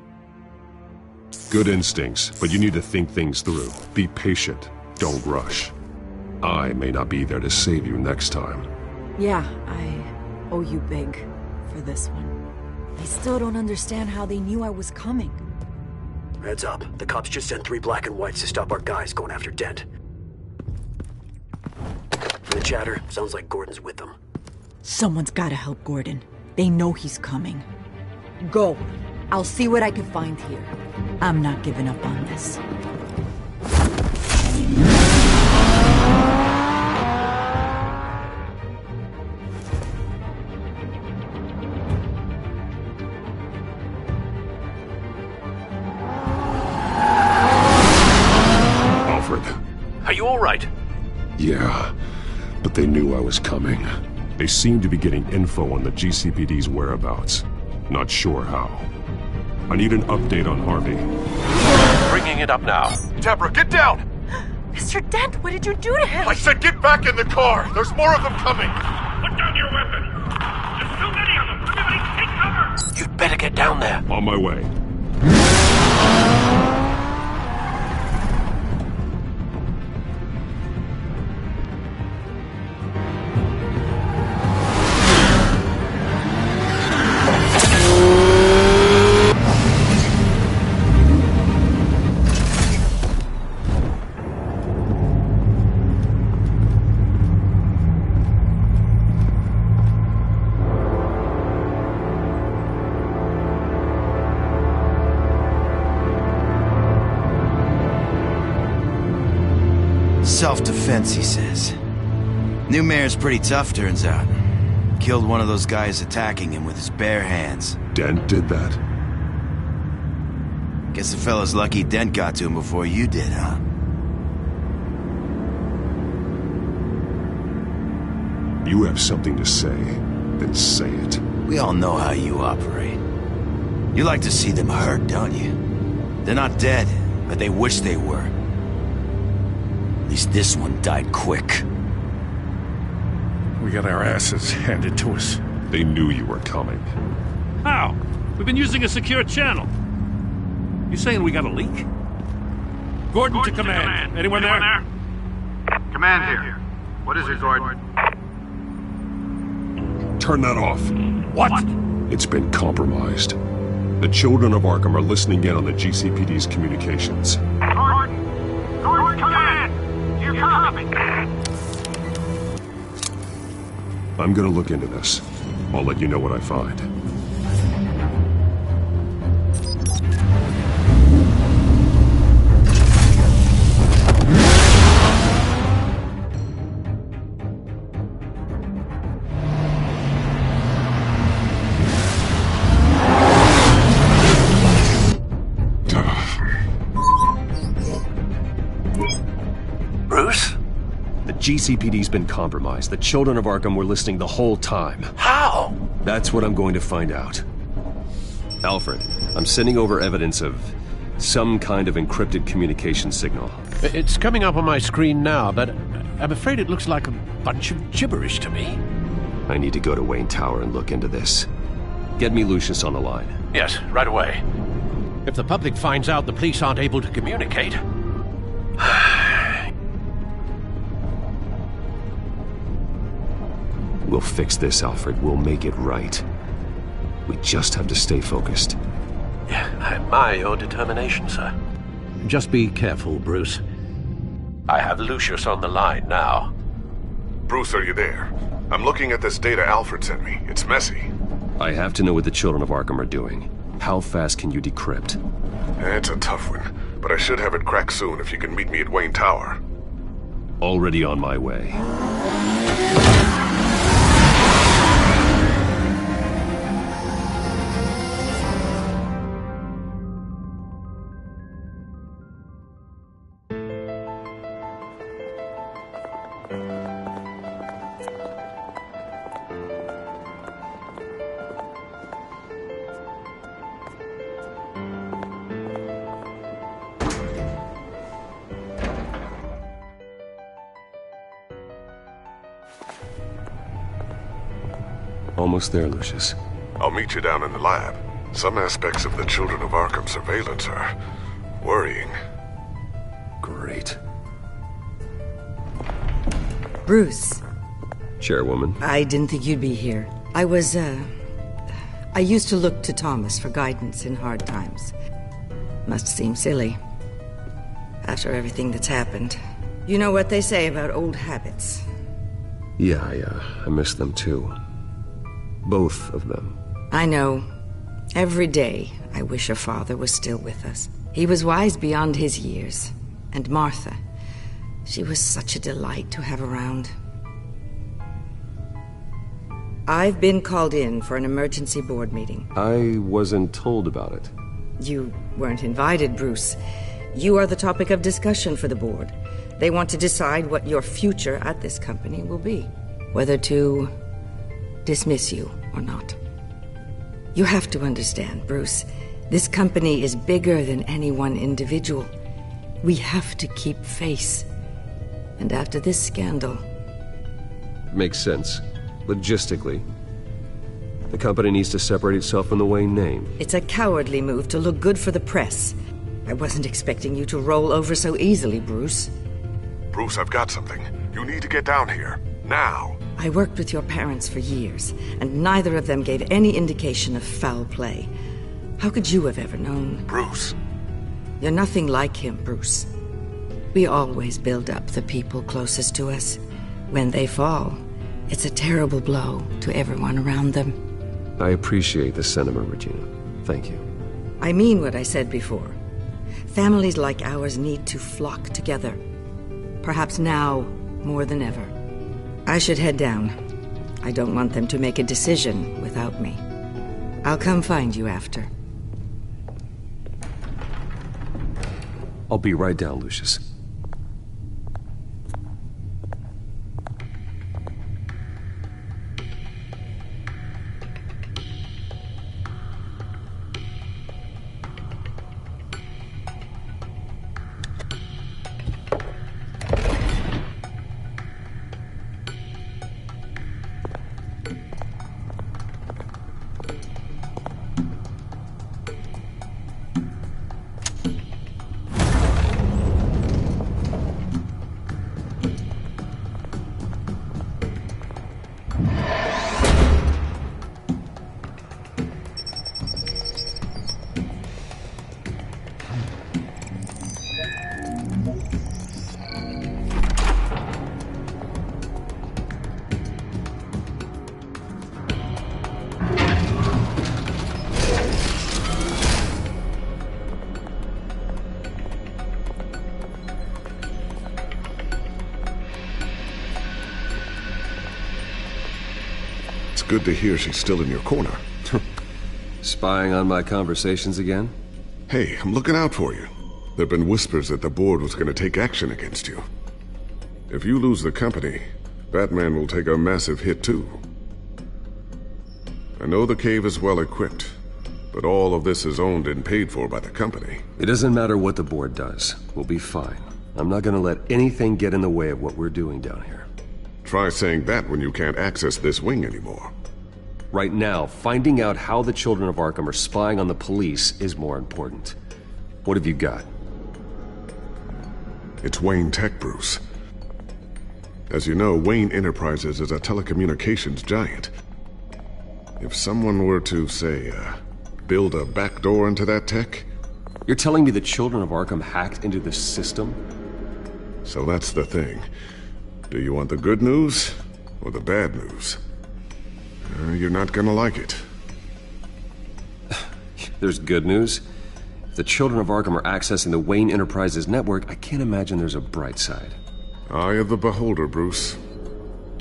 Good instincts, but you need to think things through. Be patient. Don't rush. I may not be there to save you next time. Yeah, I owe you big for this one. I still don't understand how they knew I was coming. Heads up. The cops just sent 3 black and whites to stop our guys going after Dent. From the chatter, sounds like Gordon's with them. Someone's gotta help Gordon. They know he's coming. Go. I'll see what I can find here. I'm not giving up on this. Are you all right? Yeah, but they knew I was coming. They seem to be getting info on the GCPD's whereabouts. Not sure how. I need an update on Harvey. Bringing it up now. Deborah, get down! Mr. Dent, what did you do to him? I said get back in the car! There's more of them coming! Put down your weapon! There's too many of them! Everybody take cover! You'd better get down there. On my way. Self-defense, he says. New mayor's pretty tough, turns out. Killed one of those guys attacking him with his bare hands. Dent did that? Guess the fella's lucky Dent got to him before you did, huh? You have something to say, then say it. We all know how you operate. You like to see them hurt, don't you? They're not dead, but they wish they were. At least this one died quick. We got our asses handed to us. They knew you were coming. How? We've been using a secure channel. You saying we got a leak? Gordon to command. Anyone there? Command here. What is it, Gordon? Turn that off. What? It's been compromised. The children of Arkham are listening in on the GCPD's communications. Gordon, command! You copy? I'm gonna look into this. I'll let you know what I find. Bruce? The GCPD's been compromised. The children of Arkham were listening the whole time. How? That's what I'm going to find out. Alfred, I'm sending over evidence of some kind of encrypted communication signal. It's coming up on my screen now, but I'm afraid it looks like a bunch of gibberish to me. I need to go to Wayne Tower and look into this. Get me Lucius on the line. Yes, right away. If the public finds out the police aren't able to communicate... We'll fix this, Alfred. We'll make it right. We just have to stay focused. Yeah, I admire your determination, sir. Just be careful, Bruce. I have Lucius on the line now. Bruce, are you there? I'm looking at this data Alfred sent me. It's messy. I have to know what the children of Arkham are doing. How fast can you decrypt? It's a tough one, but I should have it cracked soon if you can meet me at Wayne Tower. Already on my way. Almost there, Lucius. I'll meet you down in the lab. Some aspects of the Children of Arkham surveillance are worrying. Great. Bruce. Chairwoman. I didn't think you'd be here. I used to look to Thomas for guidance in hard times. Must seem silly. After everything that's happened. You know what they say about old habits. Yeah, I miss them too. Both of them. I know. Every day, I wish her father was still with us. He was wise beyond his years. And Martha, she was such a delight to have around. I've been called in for an emergency board meeting. I wasn't told about it. You weren't invited, Bruce. You are the topic of discussion for the board. They want to decide what your future at this company will be. Whether to dismiss you or not. You have to understand, Bruce. This company is bigger than any one individual. We have to keep face. And after this scandal... Makes sense. Logistically. The company needs to separate itself from the Wayne name. It's a cowardly move to look good for the press. I wasn't expecting you to roll over so easily, Bruce. Bruce, I've got something. You need to get down here. Now. I worked with your parents for years, and neither of them gave any indication of foul play. How could you have ever known? Bruce. You're nothing like him, Bruce. We always build up the people closest to us. When they fall, it's a terrible blow to everyone around them. I appreciate the sentiment, Regina. Thank you. I mean what I said before. Families like ours need to flock together. Perhaps now more than ever. I should head down. I don't want them to make a decision without me. I'll come find you after. I'll be right down, Lucius. good to hear she's still in your corner. Spying on my conversations again? Hey, I'm looking out for you. There've been whispers that the board was going to take action against you. If you lose the company, Batman will take a massive hit too. I know the cave is well equipped, but all of this is owned and paid for by the company. It doesn't matter what the board does. We'll be fine. I'm not gonna let anything get in the way of what we're doing down here. Try saying that when you can't access this wing anymore. Right now, finding out how the children of Arkham are spying on the police is more important. What have you got? It's Wayne Tech, Bruce. As you know, Wayne Enterprises is a telecommunications giant. If someone were to, say, build a backdoor into that tech... You're telling me the children of Arkham hacked into this system? So that's the thing. Do you want the good news or the bad news? You're not gonna like it. There's good news. If the children of Arkham are accessing the Wayne Enterprises network, I can't imagine there's a bright side. Eye of the beholder, Bruce.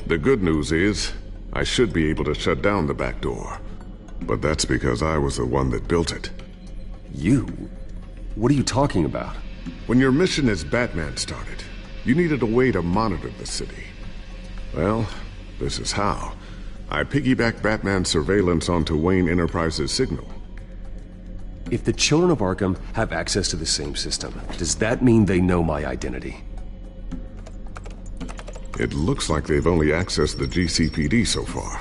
The good news is, I should be able to shut down the back door. But that's because I was the one that built it. You? What are you talking about? When your mission as Batman started, you needed a way to monitor the city. Well, this is how. I piggybacked Batman's surveillance onto Wayne Enterprises' signal. If the children of Arkham have access to the same system, does that mean they know my identity? It looks like they've only accessed the GCPD so far.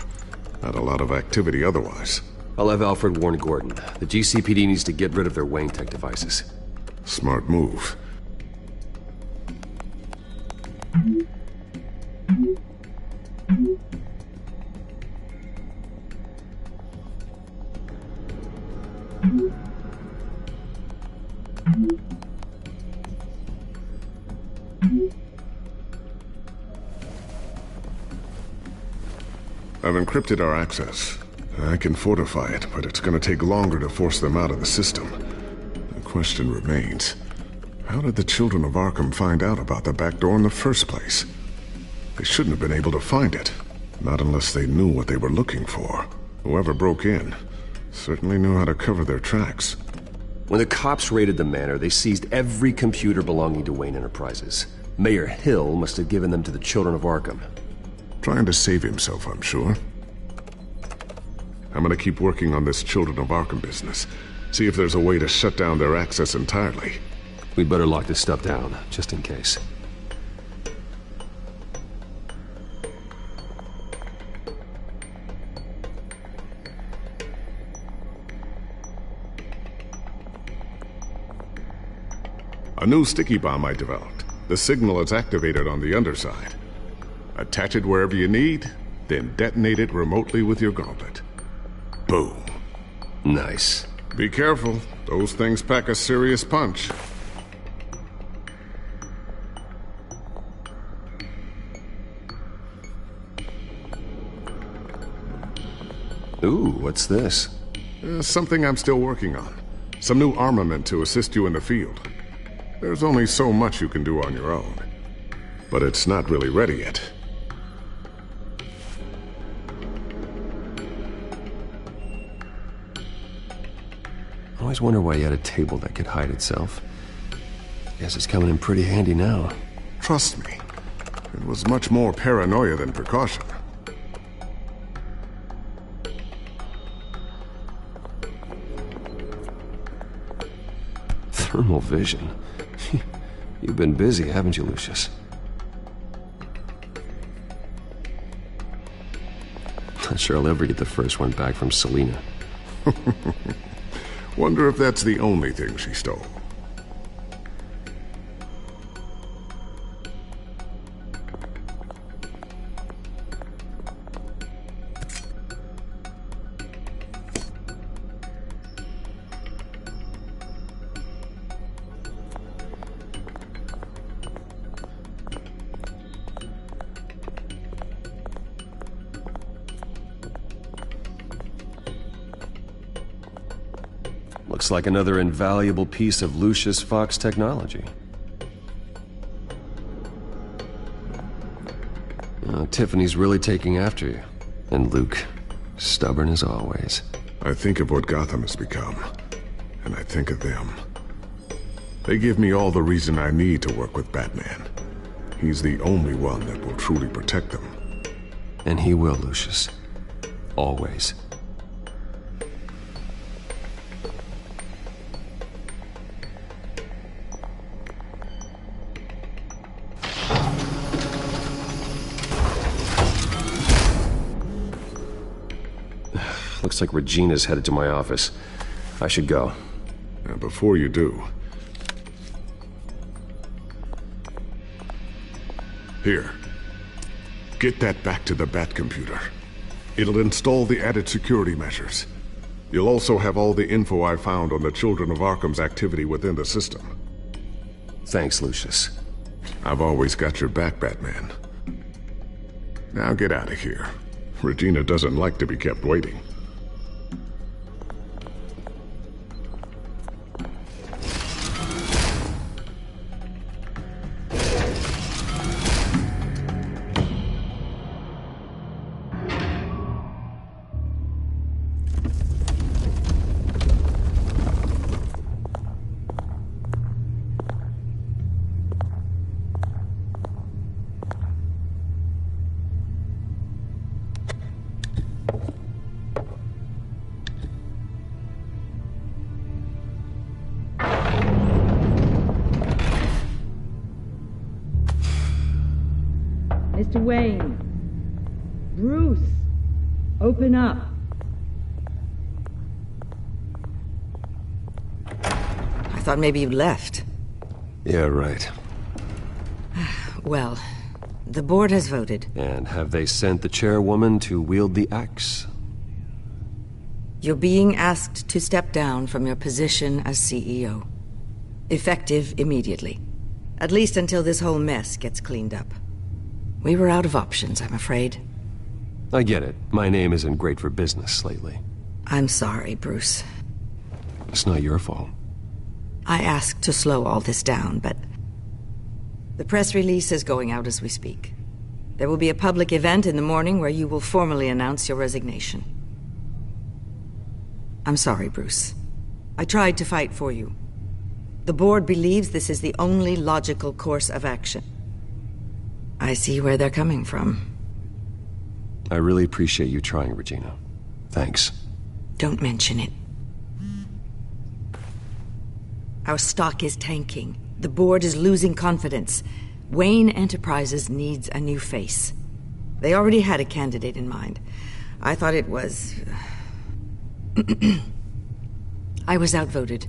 Not a lot of activity otherwise. I'll have Alfred warn Gordon. The GCPD needs to get rid of their Wayne Tech devices. Smart move. I've encrypted our access. I can fortify it, but it's gonna take longer to force them out of the system. The question remains, how did the children of Arkham find out about the back door in the first place? They shouldn't have been able to find it. Not unless they knew what they were looking for. Whoever broke in certainly knew how to cover their tracks. When the cops raided the manor, they seized every computer belonging to Wayne Enterprises. Mayor Hill must have given them to the children of Arkham. Trying to save himself, I'm sure. I'm gonna keep working on this Children of Arkham business. See if there's a way to shut down their access entirely. We'd better lock this stuff down, just in case. A new sticky bomb I developed. The signal is activated on the underside. Attach it wherever you need, then detonate it remotely with your gauntlet. Boom. Nice. Be careful. Those things pack a serious punch. Ooh, what's this? Something I'm still working on. Some new armament to assist you in the field. There's only so much you can do on your own. But it's not really ready yet. I always wonder why you had a table that could hide itself. Guess it's coming in pretty handy now. Trust me, it was much more paranoia than precaution. Thermal vision. You've been busy, haven't you, Lucius? Not sure I'll ever get the first one back from Selina. Wonder if that's the only thing she stole. Looks like another invaluable piece of Lucius Fox technology. Tiffany's really taking after you. And Luke, Stubborn as always. I think of what Gotham has become, and I think of them. They give me all the reason I need to work with Batman. He's the only one that will truly protect them. And he will, Lucius. Always. Looks like Regina's headed to my office. I should go. And before you do... Here. Get that back to the Bat computer. It'll install the added security measures. You'll also have all the info I found on the Children of Arkham's activity within the system. Thanks, Lucius. I've always got your back, Batman. Now get out of here. Regina doesn't like to be kept waiting. Mr. Wayne. Bruce. Open up. I thought maybe you'd left. Yeah, right. Well, the board has voted. And have they sent the chairwoman to wield the axe? You're being asked to step down from your position as CEO. Effective immediately. At least until this whole mess gets cleaned up. We were out of options, I'm afraid. I get it. My name isn't great for business lately. I'm sorry, Bruce. It's not your fault. I asked to slow all this down, but... the press release is going out as we speak. There will be a public event in the morning where you will formally announce your resignation. I'm sorry, Bruce. I tried to fight for you. The board believes this is the only logical course of action. I see where they're coming from. I really appreciate you trying, Regina. Thanks. Don't mention it. Our stock is tanking. The board is losing confidence. Wayne Enterprises needs a new face. They already had a candidate in mind. I thought it was... I was outvoted.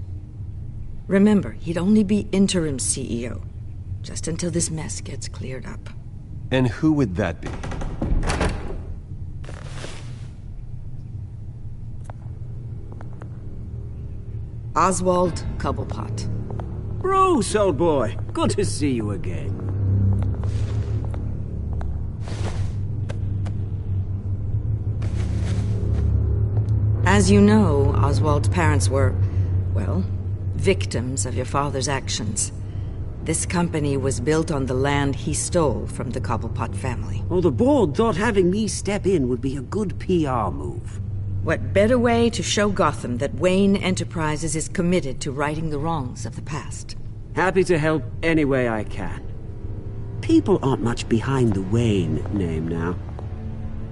Remember, he'd only be interim CEO, just until this mess gets cleared up. And who would that be? Oswald Cobblepot. Bruce, old boy. Good to see you again. As you know, Oswald's parents were, well, victims of your father's actions. This company was built on the land he stole from the Cobblepot family. Well, the board thought having me step in would be a good PR move. What better way to show Gotham that Wayne Enterprises is committed to righting the wrongs of the past? Happy to help any way I can. People aren't much behind the Wayne name now.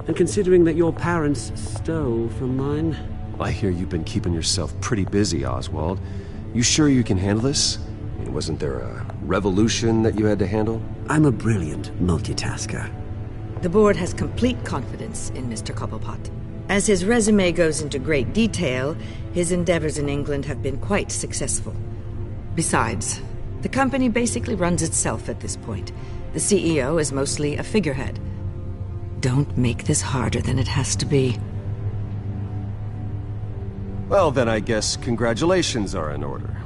And considering that your parents stole from mine... I hear you've been keeping yourself pretty busy, Oswald. You sure you can handle this? I mean, wasn't there a revolution that you had to handle? I'm a brilliant multitasker. The board has complete confidence in Mr. Cobblepot. As his resume goes into great detail, his endeavors in England have been quite successful. Besides, the company basically runs itself at this point. The CEO is mostly a figurehead. Don't make this harder than it has to be. Well, then I guess congratulations are in order.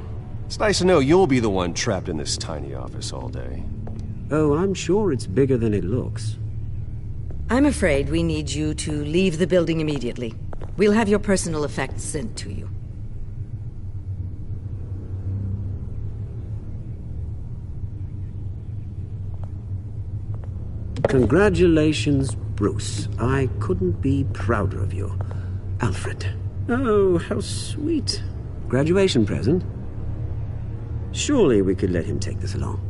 It's nice to know you'll be the one trapped in this tiny office all day. Oh, I'm sure it's bigger than it looks. I'm afraid we need you to leave the building immediately. We'll have your personal effects sent to you. Congratulations, Bruce, I couldn't be prouder of you. Alfred. Oh, how sweet. Graduation present? Surely we could let him take this along.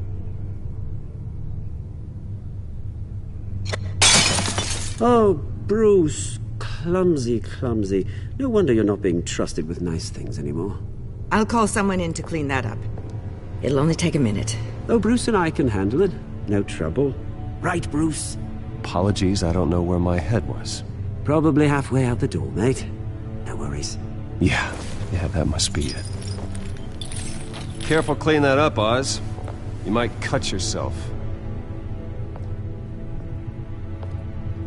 Oh, Bruce. Clumsy, clumsy. No wonder you're not being trusted with nice things anymore. I'll call someone in to clean that up. It'll only take a minute. Oh, Bruce and I can handle it. No trouble. Right, Bruce? Apologies, I don't know where my head was. Probably halfway out the door, mate. No worries. Yeah, that must be it. Careful clean that up, Oz. You might cut yourself.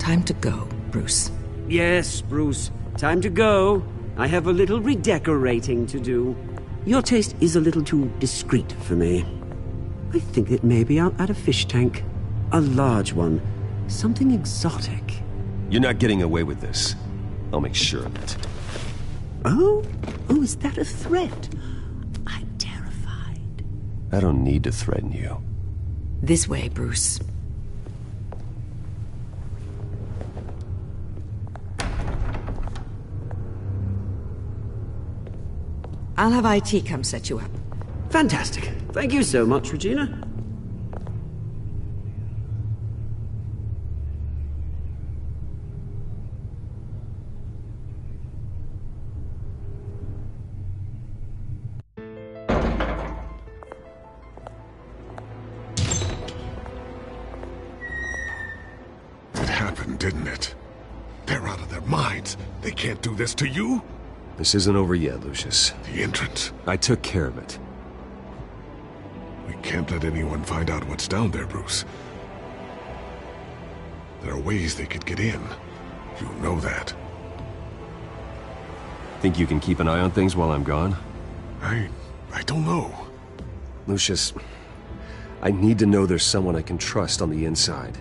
Time to go, Bruce. Yes, Bruce. Time to go. I have a little redecorating to do. Your taste is a little too discreet for me. I think that maybe I'll add a fish tank. A large one. Something exotic. You're not getting away with this. I'll make sure of it. Oh? Oh, is that a threat? I'm terrified. I don't need to threaten you. This way, Bruce. I'll have IT come set you up. Fantastic. Thank you so much, Regina. It happened, didn't it? They're out of their minds. They can't do this to you. This isn't over yet, Lucius. The entrance. I took care of it. We can't let anyone find out what's down there, Bruce. There are ways they could get in. You know that. Think you can keep an eye on things while I'm gone? I don't know. Lucius, I need to know there's someone I can trust on the inside.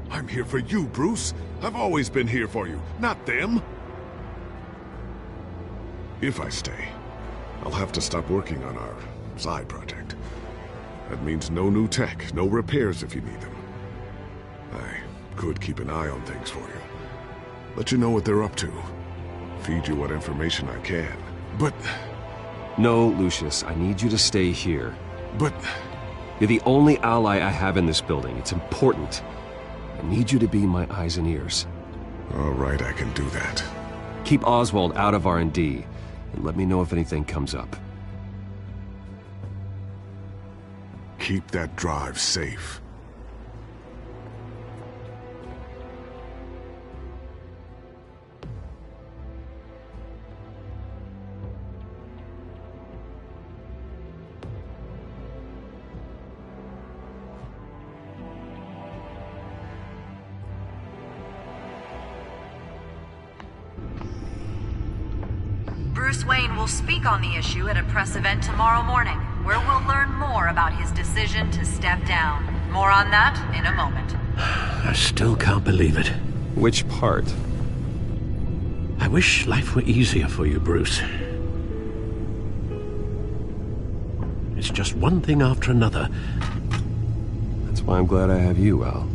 I'm here for you, Bruce. I've always been here for you, not them. If I stay, I'll have to stop working on our side project. That means no new tech, no repairs if you need them. I could keep an eye on things for you. Let you know what they're up to. Feed you what information I can. But... No, Lucius, I need you to stay here. But... You're the only ally I have in this building. It's important. I need you to be my eyes and ears. All right, I can do that. Keep Oswald out of R&D. And let me know if anything comes up. Keep that drive safe. Bruce Wayne will speak on the issue at a press event tomorrow morning, where we'll learn more about his decision to step down. More on that in a moment. I still can't believe it. Which part? I wish life were easier for you, Bruce. It's just one thing after another. That's why I'm glad I have you, Al.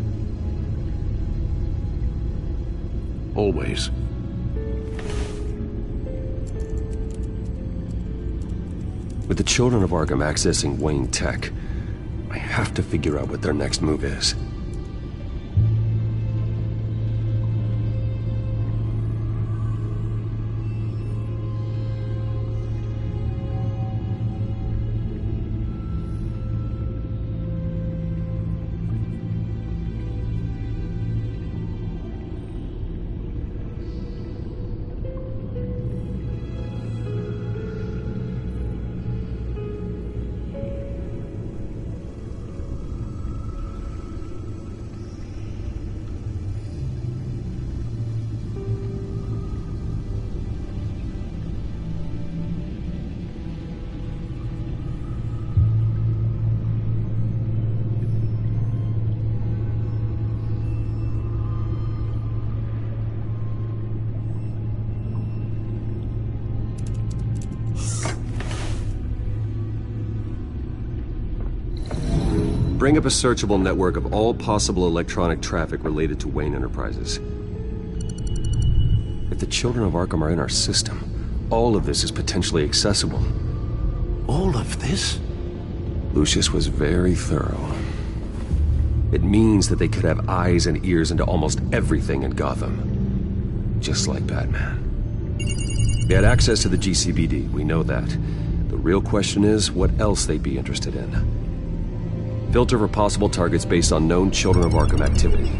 Always. With the children of Arkham accessing Wayne Tech, I have to figure out what their next move is. Bring up a searchable network of all possible electronic traffic related to Wayne Enterprises. If the children of Arkham are in our system, all of this is potentially accessible. All of this? Lucius was very thorough. It means that they could have eyes and ears into almost everything in Gotham. Just like Batman. They had access to the GCPD, we know that. The real question is, what else they'd be interested in. Filter for possible targets based on known Children of Arkham activity.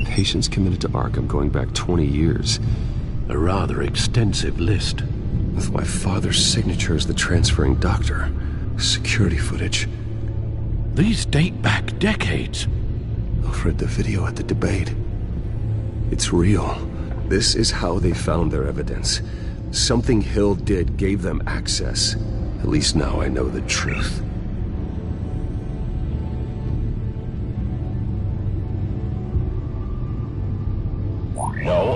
Patients committed to Arkham going back 20 years. A rather extensive list. With my father's signature as the transferring doctor. Security footage. These date back decades. Alfred, the video at the debate. It's real. This is how they found their evidence. Something Hill did gave them access. At least now I know the truth. No,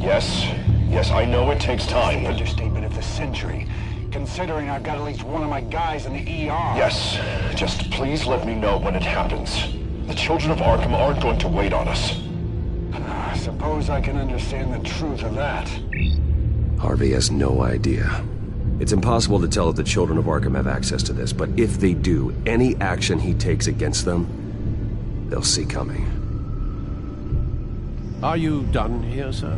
Yes, I know it takes time, but... Understatement of the century. Considering I've got at least one of my guys in the ER. Yes, just please let me know when it happens. The children of Arkham aren't going to wait on us. I suppose I can understand the truth of that. Harvey has no idea. It's impossible to tell if the children of Arkham have access to this, but if they do, any action he takes against them, they'll see coming. Are you done here, sir?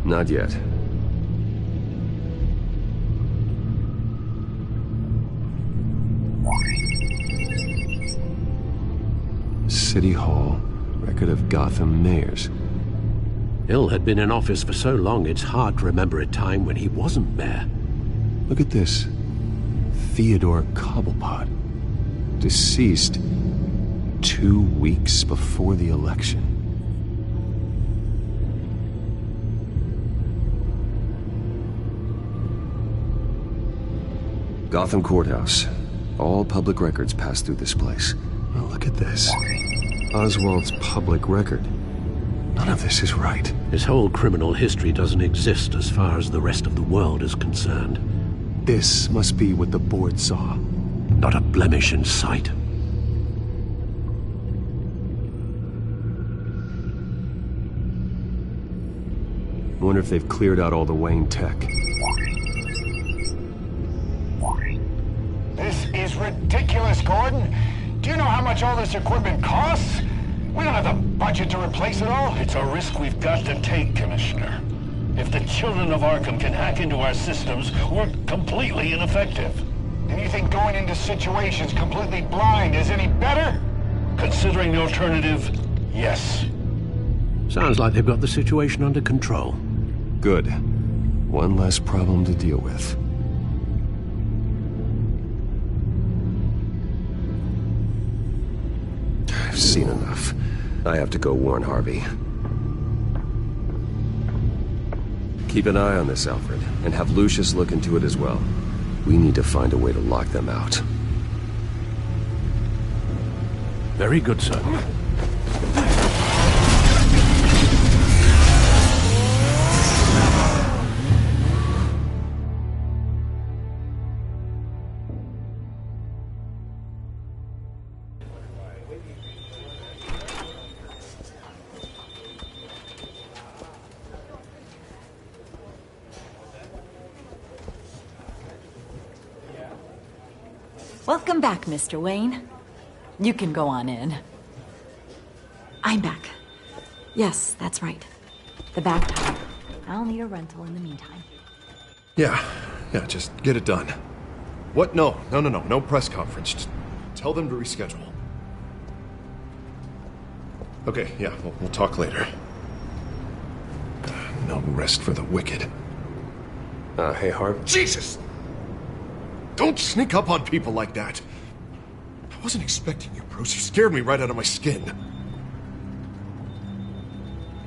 Not yet. City Hall, record of Gotham mayors. Hill had been in office for so long, it's hard to remember a time when he wasn't mayor. Look at this. Theodore Cobblepot. Deceased 2 weeks before the election. Gotham Courthouse. All public records pass through this place. Oh, look at this. Oswald's public record. None of this is right. His whole criminal history doesn't exist as far as the rest of the world is concerned. This must be what the board saw. Not a blemish in sight. I wonder if they've cleared out all the Wayne tech. This is ridiculous, Gordon. Do you know how much all this equipment costs? We don't have the budget to replace it all. It's a risk we've got to take, Commissioner. If the children of Arkham can hack into our systems, we're completely ineffective. And you think going into situations completely blind is any better? Considering the alternative, yes. Sounds like they've got the situation under control. Good. One less problem to deal with. I've seen enough. I have to go warn Harvey. Keep an eye on this, Alfred, and have Lucius look into it as well. We need to find a way to lock them out. Very good, sir. Welcome back, Mr. Wayne. You can go on in. I'm back. Yes, that's right. The back tire. I'll need a rental in the meantime. Yeah, just get it done. What? No press conference. Just tell them to reschedule. Okay, yeah, we'll talk later. No rest for the wicked. Hey, Harv. Jesus! Don't sneak up on people like that. I wasn't expecting you, Bruce. You scared me right out of my skin.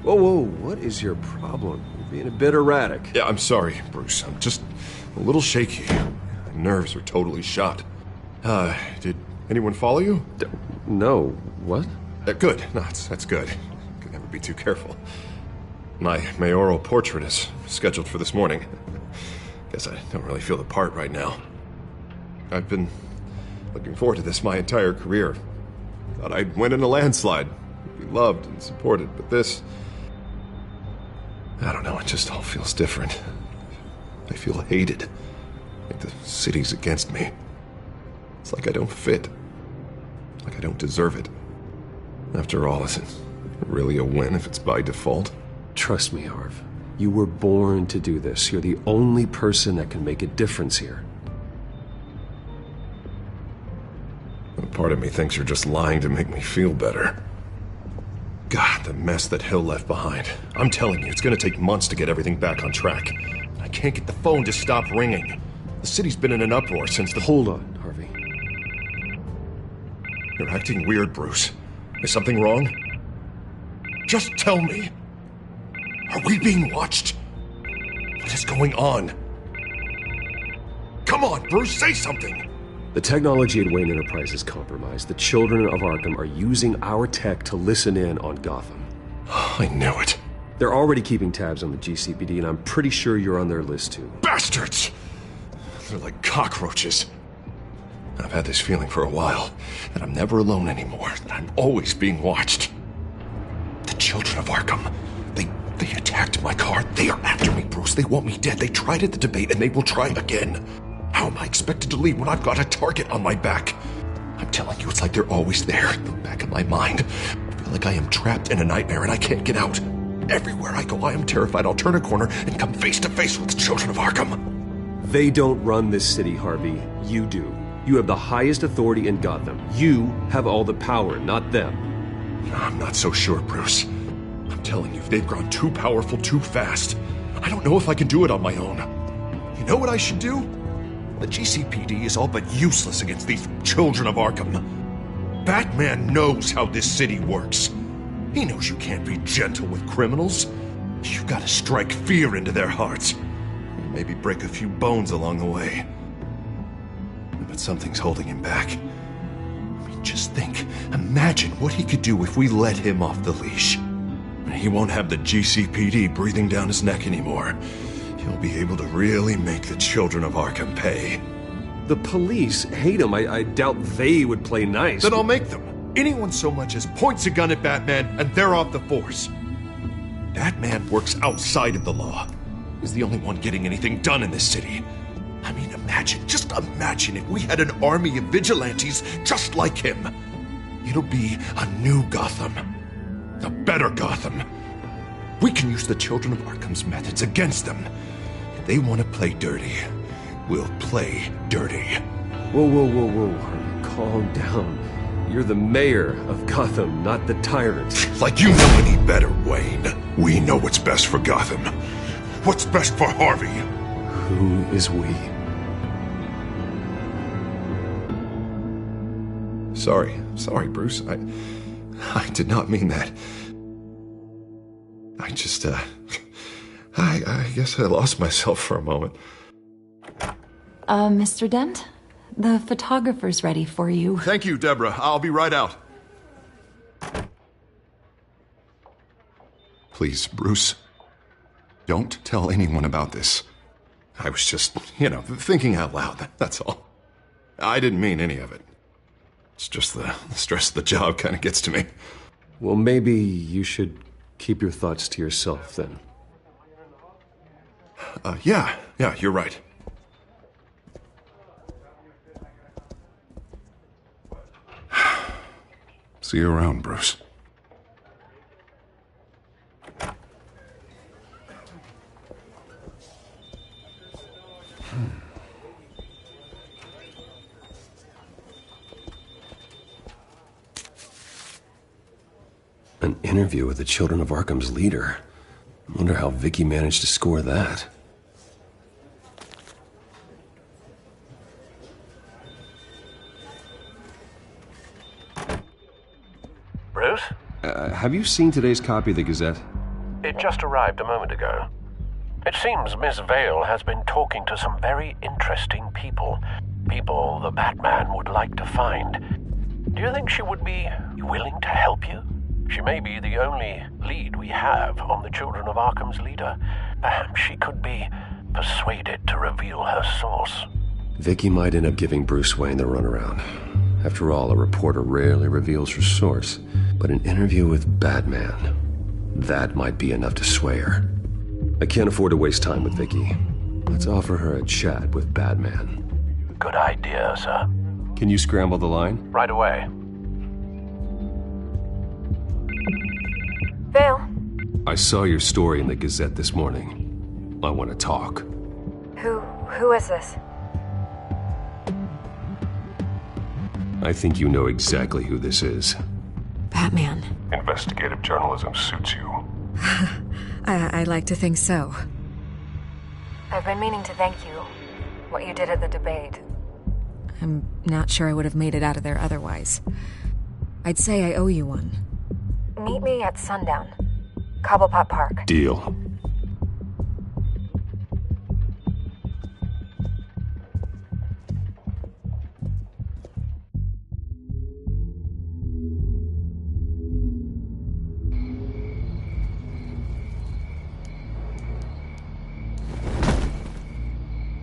Whoa, what is your problem? being a bit erratic. Yeah, I'm sorry, Bruce. I'm just a little shaky. My nerves are totally shot. Did anyone follow you? No. What? Good. No, that's good. Could never be too careful. My mayoral portrait is scheduled for this morning. Guess I don't really feel the part right now. I've been looking forward to this my entire career. Thought I'd win in a landslide. Be loved and supported, but this... I don't know, it just all feels different. I feel hated. Like the city's against me. It's like I don't fit. Like I don't deserve it. After all, is it really a win if it's by default? Trust me, Harv. You were born to do this. You're the only person that can make a difference here. A part of me thinks you're just lying to make me feel better. God, the mess that Hill left behind. I'm telling you, it's gonna take months to get everything back on track. I can't get the phone to stop ringing. The city's been in an uproar since the... Hold on, Harvey. You're acting weird, Bruce. Is something wrong? Just tell me. Are we being watched? What is going on? Come on, Bruce, say something! The technology at Wayne Enterprise is compromised. The children of Arkham are using our tech to listen in on Gotham. I knew it. They're already keeping tabs on the GCPD, and I'm pretty sure you're on their list, too. Bastards! They're like cockroaches. I've had this feeling for a while, that I'm never alone anymore, that I'm always being watched. The children of Arkham, they attacked my car. They are after me, Bruce. They want me dead. They tried at the debate, and they will try again. How am I expected to leave when I've got a target on my back? I'm telling you, it's like they're always there, in the back of my mind. I feel like I am trapped in a nightmare and I can't get out. Everywhere I go, I am terrified I'll turn a corner and come face to face with the children of Arkham. They don't run this city, Harvey. You do. You have the highest authority in Gotham. You have all the power, not them. I'm not so sure, Bruce. I'm telling you, they've grown too powerful too fast. I don't know if I can do it on my own. You know what I should do? The GCPD is all but useless against these children of Arkham. Batman knows how this city works. He knows you can't be gentle with criminals. You gotta strike fear into their hearts. Maybe break a few bones along the way. But something's holding him back. I mean, just think. Imagine what he could do if we let him off the leash. He won't have the GCPD breathing down his neck anymore. He'll be able to really make the children of Arkham pay. The police hate him. I doubt they would play nice. Then I'll make them. Anyone so much as points a gun at Batman, and they're off the force. Batman works outside of the law. He's the only one getting anything done in this city. I mean, just imagine if we had an army of vigilantes just like him. It'll be a new Gotham. A better Gotham. We can use the children of Arkham's methods against them. If they want to play dirty, we'll play dirty. Whoa. Calm down. You're the mayor of Gotham, not the tyrant. Like you know any better, Wayne. We know what's best for Gotham. What's best for Harvey? Who is we? Sorry, Bruce. I did not mean that. I just, I guess I lost myself for a moment. Mr. Dent? The photographer's ready for you. Thank you, Deborah. I'll be right out. Please, Bruce, don't tell anyone about this. I was just, thinking out loud, that's all. I didn't mean any of it. It's just the stress of the job kind of gets to me. Well, maybe you should keep your thoughts to yourself, then. Yeah, you're right. See you around, Bruce. An interview with the Children of Arkham's leader. I wonder how Vicky managed to score that. Bruce? Have you seen today's copy of the Gazette? It just arrived a moment ago. It seems Miss Vale has been talking to some very interesting people. People the Batman would like to find. Do you think she would be willing to help you? She may be the only lead we have on the Children of Arkham's leader. Perhaps she could be persuaded to reveal her source. Vicky might end up giving Bruce Wayne the runaround. After all, a reporter rarely reveals her source. But an interview with Batman, that might be enough to sway her. I can't afford to waste time with Vicky. Let's offer her a chat with Batman. Good idea, sir. Can you scramble the line? Right away. Vale? I saw your story in the Gazette this morning. I want to talk. Who is this? I think you know exactly who this is. Batman. Investigative journalism suits you. I like to think so. I've been meaning to thank you. What you did at the debate. I'm not sure I would have made it out of there otherwise. I'd say I owe you one. Meet me at sundown. Cobblepot Park. Deal.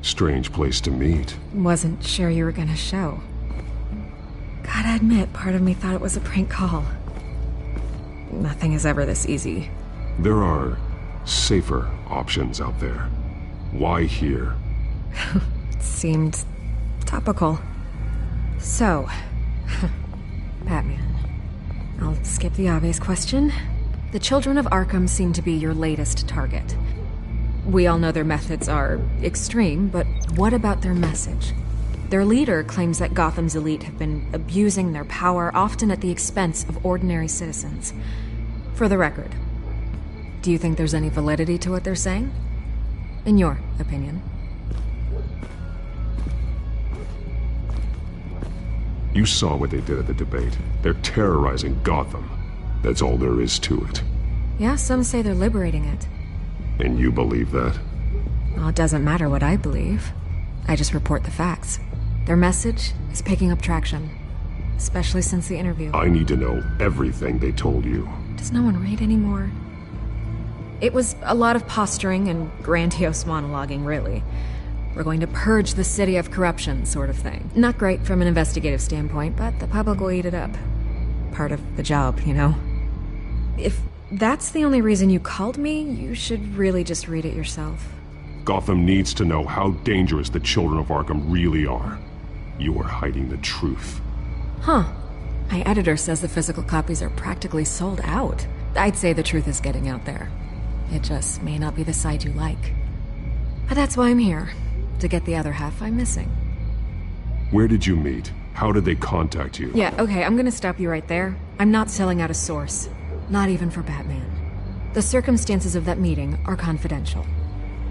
Strange place to meet. Wasn't sure you were gonna show. Gotta admit, part of me thought it was a prank call. Nothing is ever this easy. There are safer options out there. Why here? Seemed topical. So, Batman. I'll skip the obvious question. The Children of Arkham seem to be your latest target. We all know their methods are extreme, but what about their message? Their leader claims that Gotham's elite have been abusing their power, often at the expense of ordinary citizens. For the record, do you think there's any validity to what they're saying? In your opinion? You saw what they did at the debate. They're terrorizing Gotham. That's all there is to it. Yeah, some say they're liberating it. And you believe that? Well, it doesn't matter what I believe. I just report the facts. Their message is picking up traction, especially since the interview. I need to know everything they told you. Does no one read anymore? It was a lot of posturing and grandiose monologuing, really. We're going to purge the city of corruption, sort of thing. Not great from an investigative standpoint, but the public will eat it up. Part of the job, you know? If that's the only reason you called me, you should really just read it yourself. Gotham needs to know how dangerous the Children of Arkham really are. You are hiding the truth. Huh. My editor says the physical copies are practically sold out. I'd say the truth is getting out there. It just may not be the side you like. But that's why I'm here. To get the other half I'm missing. Where did you meet? How did they contact you? Yeah, okay, I'm gonna stop you right there. I'm not selling out a source. Not even for Batman. The circumstances of that meeting are confidential.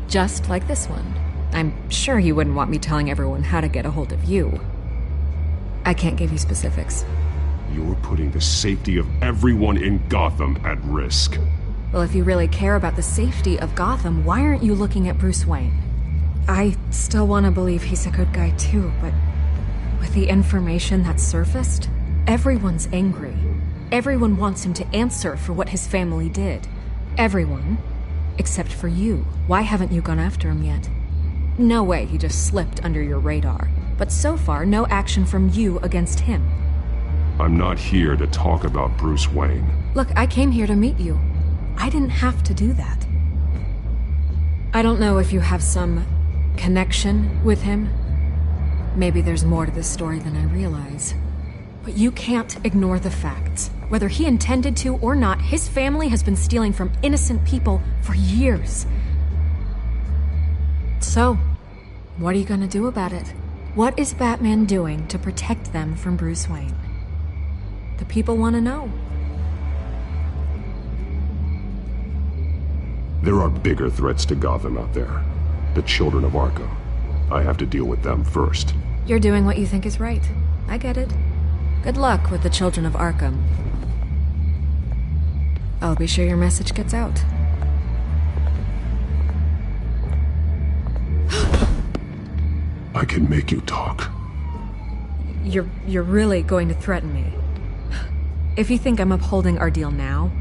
Just like this one. I'm sure you wouldn't want me telling everyone how to get a hold of you. I can't give you specifics. You're putting the safety of everyone in Gotham at risk. Well, if you really care about the safety of Gotham, why aren't you looking at Bruce Wayne? I still want to believe he's a good guy too, but with the information that surfaced, everyone's angry. Everyone wants him to answer for what his family did. Everyone, except for you. Why haven't you gone after him yet? No way he just slipped under your radar. But so far, no action from you against him. I'm not here to talk about Bruce Wayne. Look, I came here to meet you. I didn't have to do that. I don't know if you have some connection with him. Maybe there's more to this story than I realize. But you can't ignore the facts. Whether he intended to or not, his family has been stealing from innocent people for years. So, what are you gonna do about it? What is Batman doing to protect them from Bruce Wayne? The people want to know. There are bigger threats to Gotham out there. The Children of Arkham. I have to deal with them first. You're doing what you think is right. I get it. Good luck with the Children of Arkham. I'll be sure your message gets out. I can make you talk. You're really going to threaten me. If you think I'm upholding our deal now...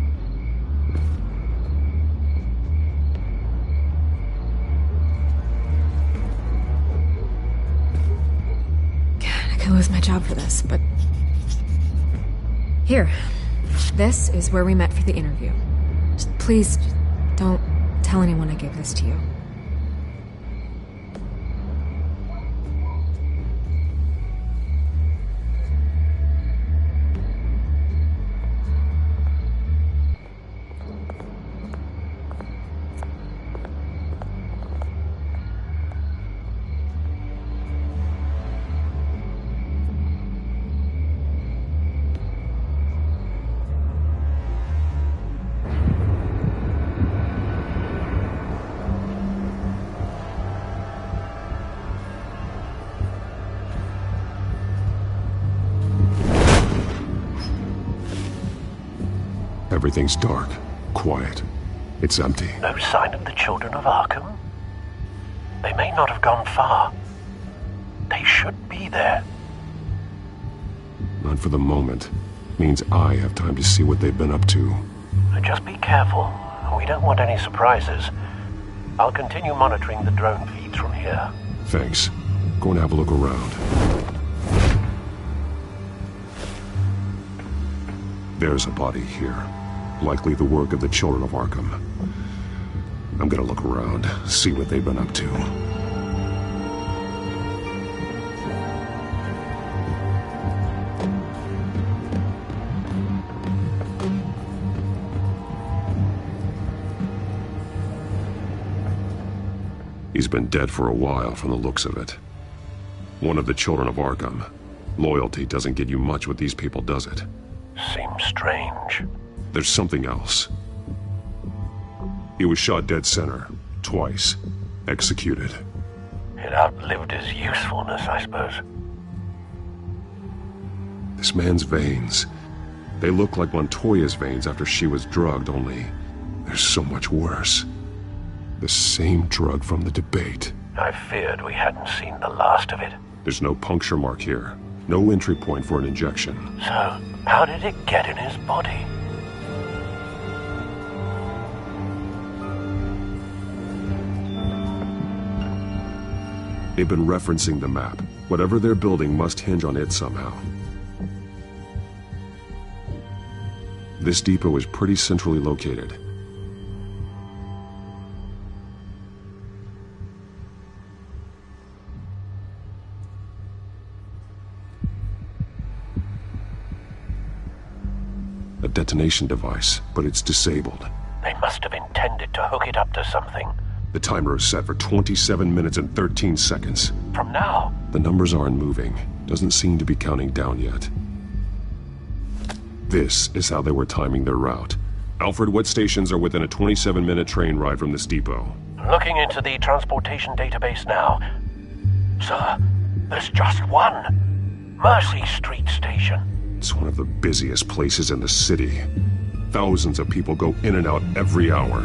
I could lose my job for this, but... Here. This is where we met for the interview. Just please, don't tell anyone I gave this to you. Everything's dark, quiet. It's empty. No sign of the children of Arkham? They may not have gone far. They should be there. Not for the moment. Means I have time to see what they've been up to. Just be careful. We don't want any surprises. I'll continue monitoring the drone feeds from here. Thanks. Go and have a look around. There's a body here. Likely the work of the children of Arkham. I'm gonna look around, see what they've been up to. He's been dead for a while from the looks of it. One of the children of Arkham. Loyalty doesn't get you much with these people, does it? Seems strange. There's something else. He was shot dead center, twice. Executed. It outlived his usefulness, I suppose. This man's veins. They look like Montoya's veins after she was drugged, only they're so much worse. The same drug from the debate. I feared we hadn't seen the last of it. There's no puncture mark here. No entry point for an injection. So, how did it get in his body? They've been referencing the map. Whatever they're building must hinge on it somehow. This depot is pretty centrally located. A detonation device, but it's disabled. They must have intended to hook it up to something. The timer is set for 27 minutes and 13 seconds. From now? The numbers aren't moving. Doesn't seem to be counting down yet. This is how they were timing their route. Alfred, what stations are within a 27-minute train ride from this depot? Looking into the transportation database now. Sir, there's just one. Mercy Street Station. It's one of the busiest places in the city. Thousands of people go in and out every hour.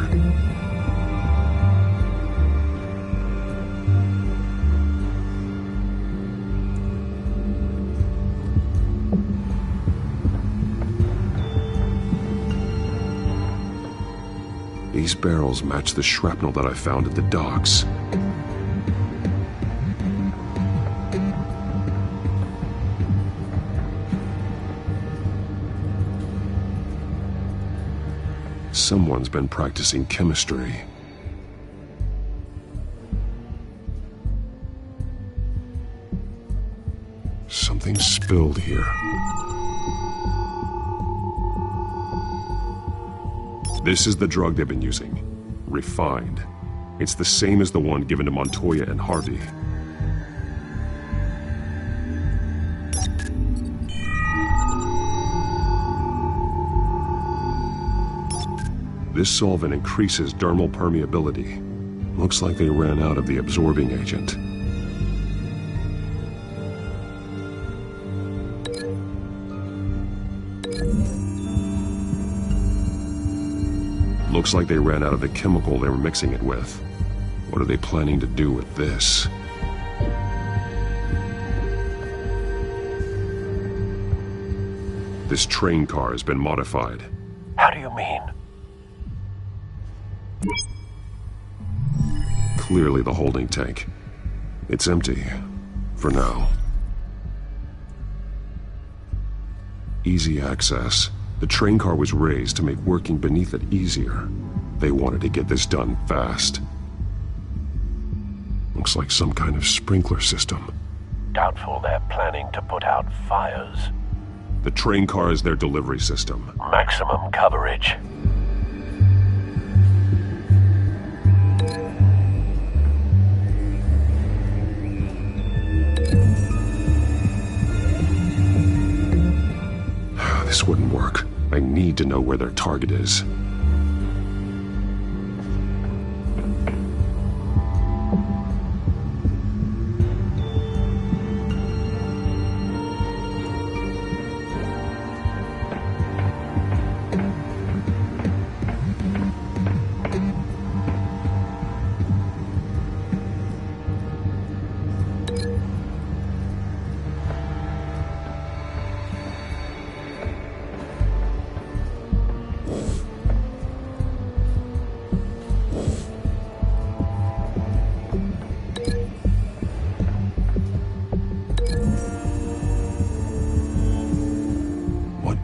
These barrels match the shrapnel that I found at the docks. Someone's been practicing chemistry. Something spilled here. This is the drug they've been using. Refined. It's the same as the one given to Montoya and Harvey. This solvent increases dermal permeability. Looks like they ran out of the absorbing agent. Looks like they ran out of the chemical they were mixing it with. What are they planning to do with this? This train car has been modified. How do you mean? Clearly the holding tank. It's empty. For now. Easy access. The train car was raised to make working beneath it easier. They wanted to get this done fast. Looks like some kind of sprinkler system. Doubtful they're planning to put out fires. The train car is their delivery system. Maximum coverage. This wouldn't work. I need to know where their target is.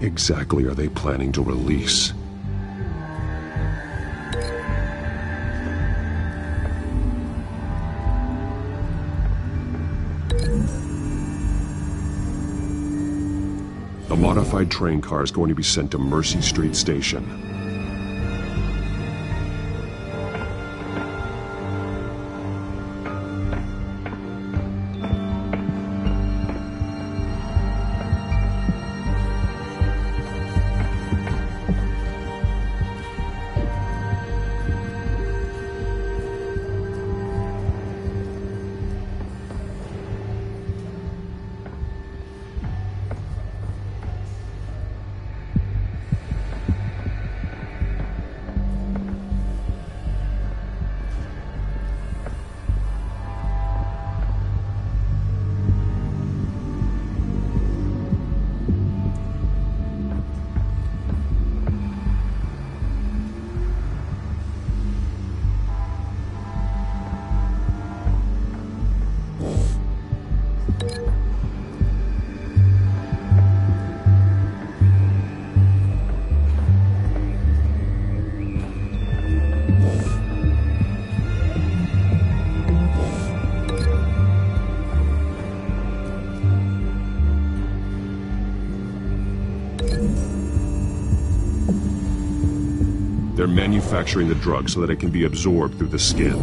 Exactly are they planning to release? The modified train car is going to be sent to Mercy Street Station. They're manufacturing the drug so that it can be absorbed through the skin.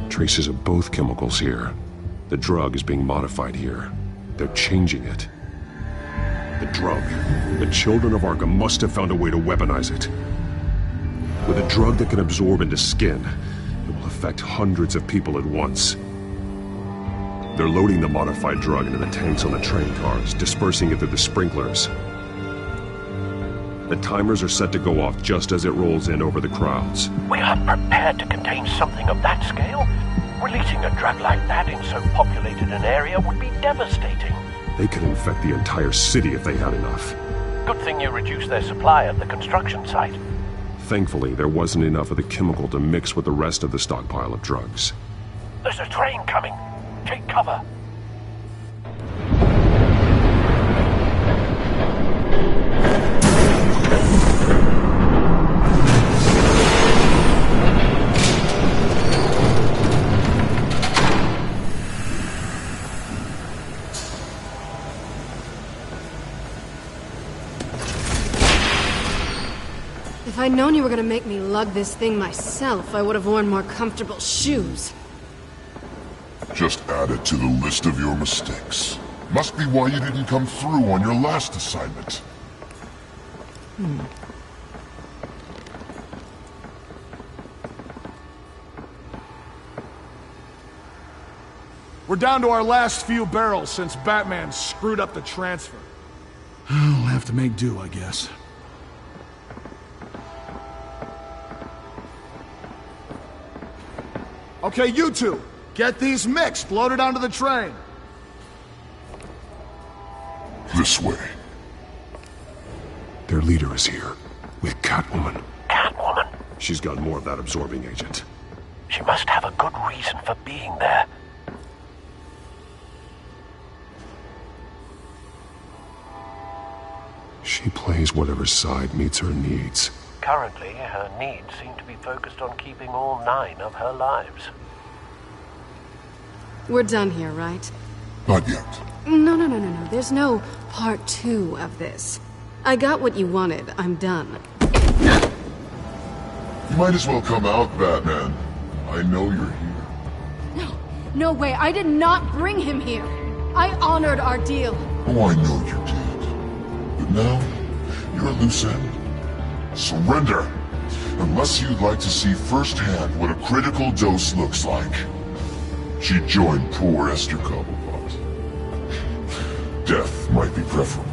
Traces of both chemicals here. The drug is being modified here. They're changing it. The drug. The children of Arkham must have found a way to weaponize it. With a drug that can absorb into skin, it will affect hundreds of people at once. They're loading the modified drug into the tanks on the train cars, dispersing it through the sprinklers. The timers are set to go off just as it rolls in over the crowds. We aren't prepared to contain something of that scale. Releasing a drug like that in so populated an area would be devastating. They could infect the entire city if they had enough. Good thing you reduced their supply at the construction site. Thankfully, there wasn't enough of the chemical to mix with the rest of the stockpile of drugs. There's a train coming. Take cover. If I'd known you were gonna make me lug this thing myself, I would have worn more comfortable shoes. Just add it to the list of your mistakes. Must be why you didn't come through on your last assignment. We're down to our last few barrels since Batman screwed up the transfer. I'll have to make do, I guess. Okay, you two, get these mixed, loaded onto the train. This way. Their leader is here, with Catwoman. Catwoman? She's got more of that absorbing agent. She must have a good reason for being there. She plays whatever side meets her needs. Currently, her needs seem to be focused on keeping all 9 of her lives. We're done here, right? Not yet. No. There's no part 2 of this. I got what you wanted. I'm done. You might as well come out, Batman. I know you're here. No way. I did not bring him here. I honored our deal. Oh, I know you did. But now, you're a loose end. Surrender! Unless you'd like to see firsthand what a critical dose looks like. She joined poor Esther Cobblepot. Death might be preferable.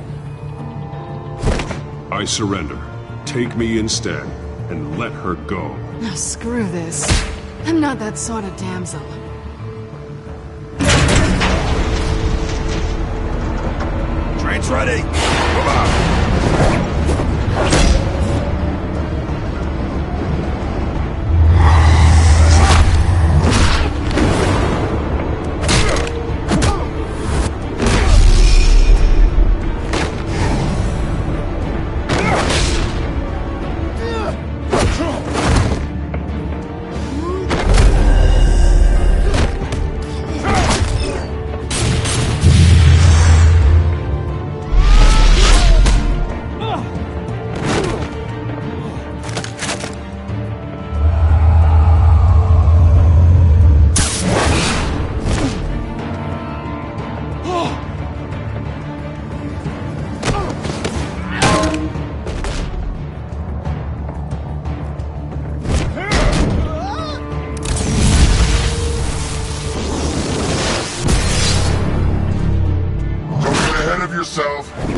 I surrender. Take me instead, and let her go. No, screw this. I'm not that sort of damsel. Train's ready! Come on!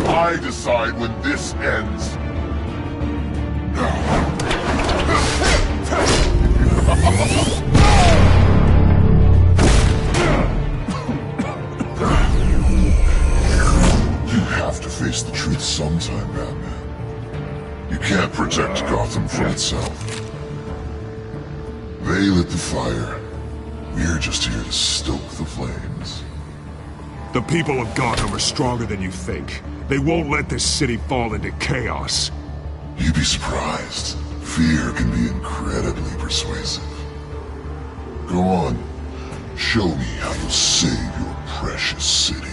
I decide when this ends. You have to face the truth sometime, Batman. You can't protect Gotham from itself. They lit the fire. We're just here to stoke the flames. The people of Gotham are stronger than you think. They won't let this city fall into chaos. You'd be surprised. Fear can be incredibly persuasive. Go on. Show me how you'll save your precious city.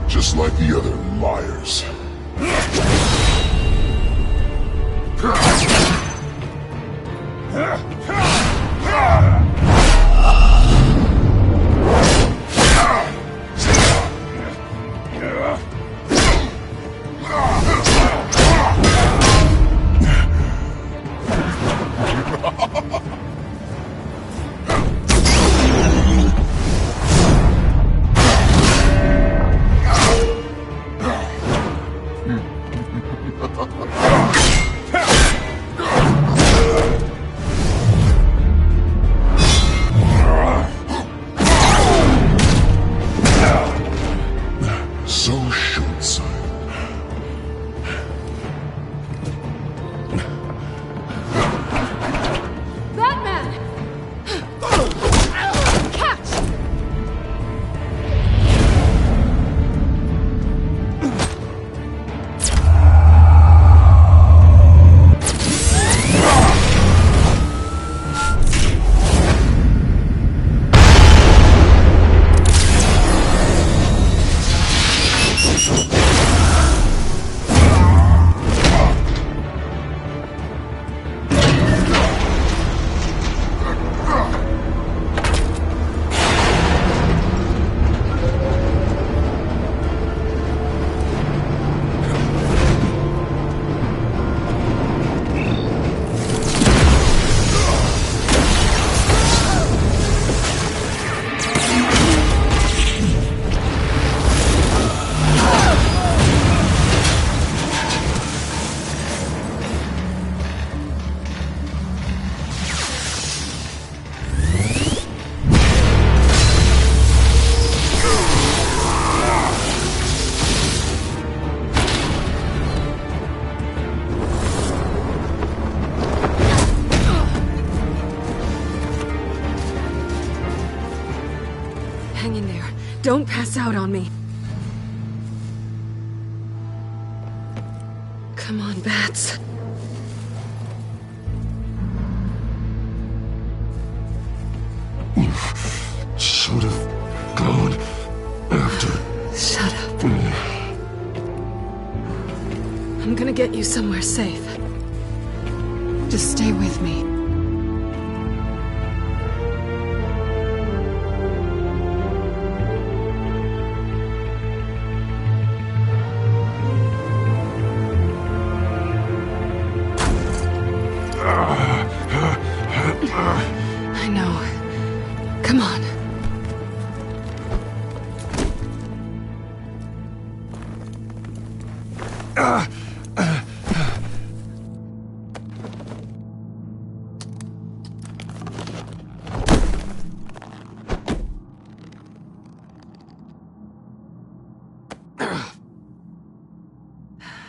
Just like the other liars. Don't pass out on me. Come on, Bats. You should have gone after... Shut up. I'm gonna get you somewhere safe. Just stay with me. I know. Come on.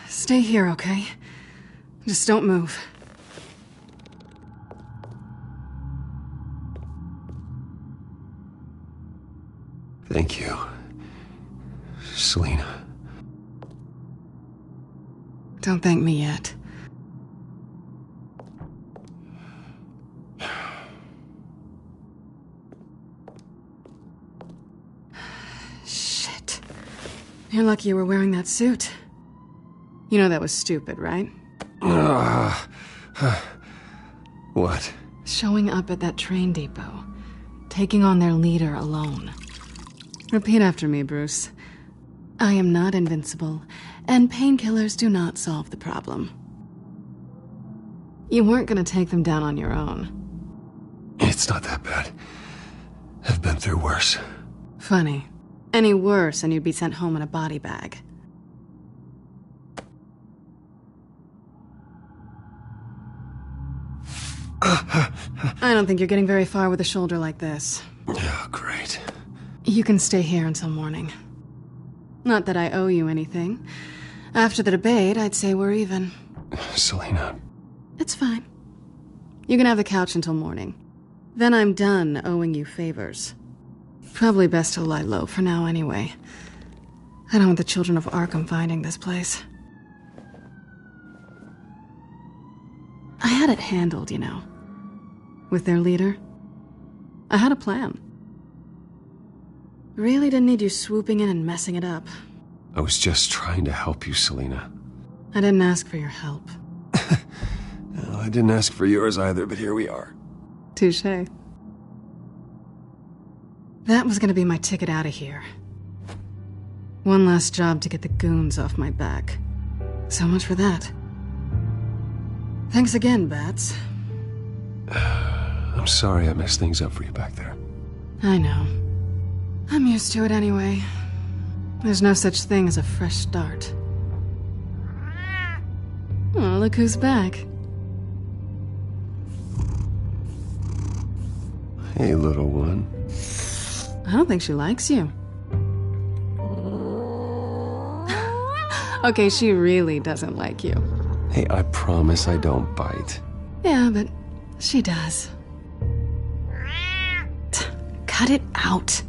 Stay here, okay? Just don't move. Thank you, Selina. Don't thank me yet. Shit. You're lucky you were wearing that suit. You know that was stupid, right? What? Showing up at that train depot. Taking on their leader alone. Repeat after me, Bruce. I am not invincible, and painkillers do not solve the problem. You weren't gonna take them down on your own. It's not that bad. I've been through worse. Funny. Any worse and you'd be sent home in a body bag. I don't think you're getting very far with a shoulder like this. Oh, great. You can stay here until morning. Not that I owe you anything. After the debate, I'd say we're even. Selina. It's fine. You can have the couch until morning. Then I'm done owing you favors. Probably best to lie low for now anyway. I don't want the children of Arkham finding this place. I had it handled, you know. With their leader. I had a plan. Really didn't need you swooping in and messing it up. I was just trying to help you, Selina. I didn't ask for your help. Well, I didn't ask for yours either, but here we are. Touché. That was gonna be my ticket out of here. One last job to get the goons off my back. So much for that. Thanks again, Bats. I'm sorry I messed things up for you back there. I know. I'm used to it anyway. There's no such thing as a fresh start. Oh, look who's back. Hey, little one. I don't think she likes you. Okay, she really doesn't like you. Hey, I promise I don't bite. Yeah, but she does. Cut it out.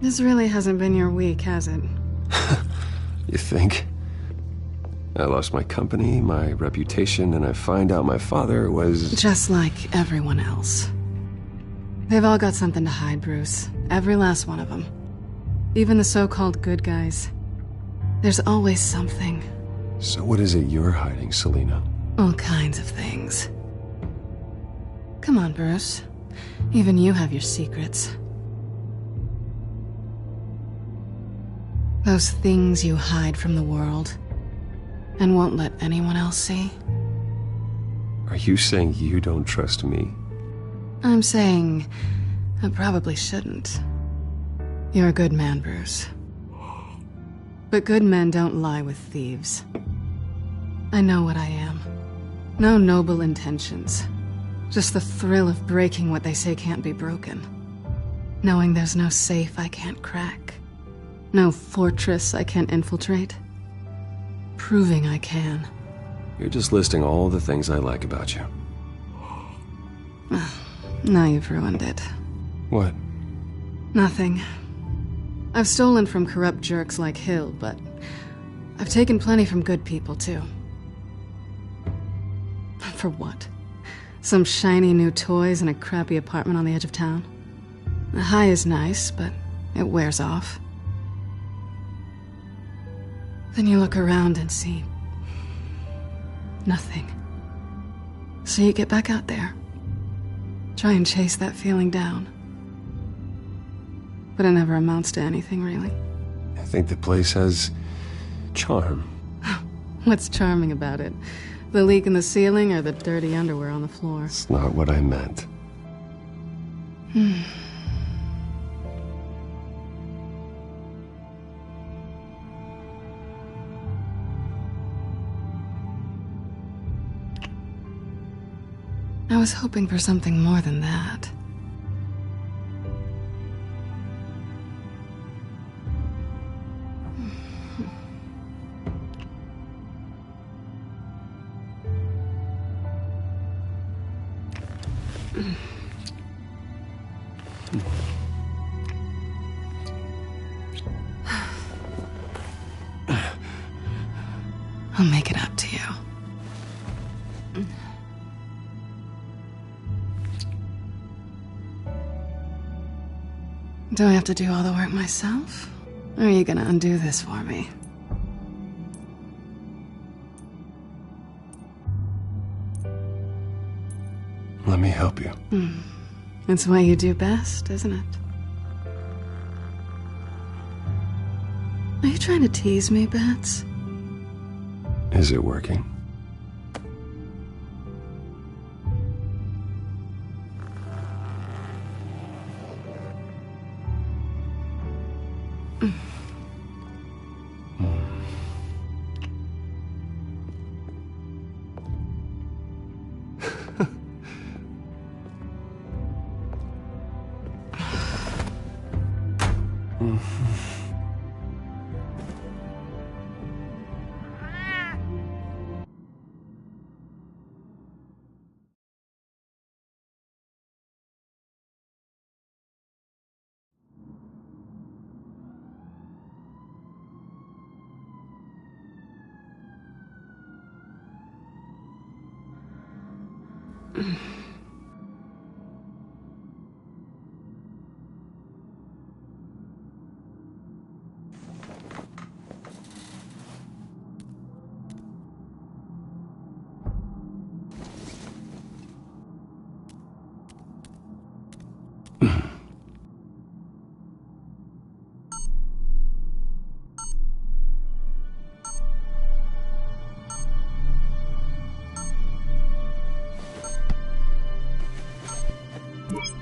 This really hasn't been your week, has it? You think? I lost my company, my reputation, and I find out my father was... Just like everyone else. They've all got something to hide, Bruce. Every last one of them. Even the so-called good guys. There's always something. So what is it you're hiding, Selina? All kinds of things. Come on, Bruce. Even you have your secrets. Those things you hide from the world and won't let anyone else see. Are you saying you don't trust me? I'm saying I probably shouldn't. You're a good man, Bruce. But good men don't lie with thieves. I know what I am. No noble intentions. Just the thrill of breaking what they say can't be broken. Knowing there's no safe I can't crack. No fortress I can't infiltrate. Proving I can. You're just listing all the things I like about you. Now you've ruined it. What? Nothing. I've stolen from corrupt jerks like Hill, but I've taken plenty from good people, too. For what? Some shiny new toys and a crappy apartment on the edge of town? The high is nice, but it wears off. Then you look around and see nothing. So you get back out there. Try and chase that feeling down. But it never amounts to anything, really. I think the place has charm. What's charming about it? The leak in the ceiling or the dirty underwear on the floor? It's not what I meant. I was hoping for something more than that. I'll make it up to you. Do I have to do all the work myself? Or are you gonna undo this for me? Let me help you. It's what you do best, isn't it? Are you trying to tease me, Bats? Is it working?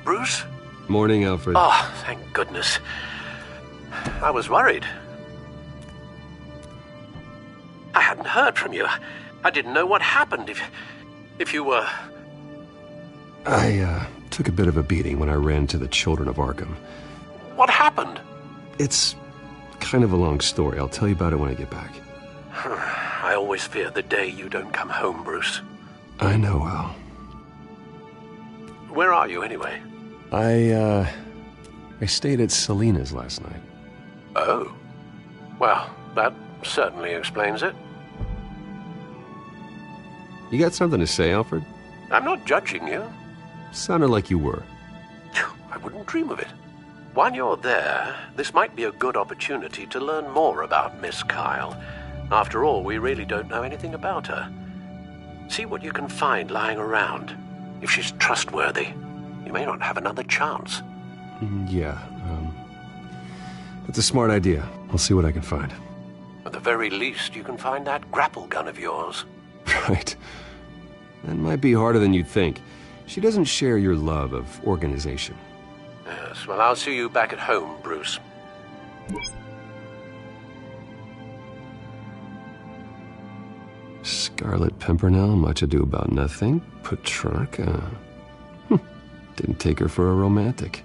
Bruce? Morning, Alfred. Oh, thank goodness. I was worried. I hadn't heard from you. I didn't know what happened if you were... I took a bit of a beating when I ran to the Children of Arkham. What happened? It's kind of a long story. I'll tell you about it when I get back. I always fear the day you don't come home, Bruce. I know, Al. Where are you, anyway? I stayed at Selina's last night. Oh. Well, that certainly explains it. You got something to say, Alfred? I'm not judging you. Sounded like you were. I wouldn't dream of it. While you're there, this might be a good opportunity to learn more about Miss Kyle. After all, we really don't know anything about her. See what you can find lying around. If she's trustworthy, you may not have another chance. Yeah, that's a smart idea. I'll see what I can find. At the very least, you can find that grapple gun of yours. Right. That might be harder than you'd think. She doesn't share your love of organization. Yes, well, I'll see you back at home, Bruce. Scarlet Pimpernel, much ado about nothing. Petrarca. Didn't take her for a romantic.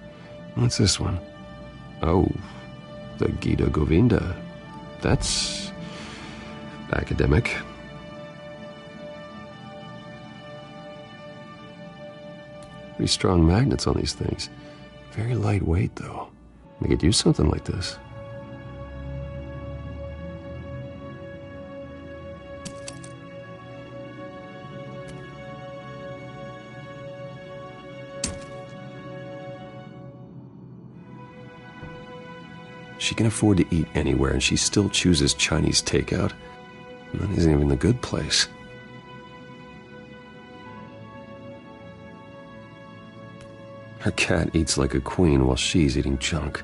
What's this one? Oh, the Gita Govinda. That's Academic. Pretty strong magnets on these things. Very lightweight, though. They could use something like this. She can afford to eat anywhere, and she still chooses Chinese takeout. And that isn't even the good place. Her cat eats like a queen while she's eating junk.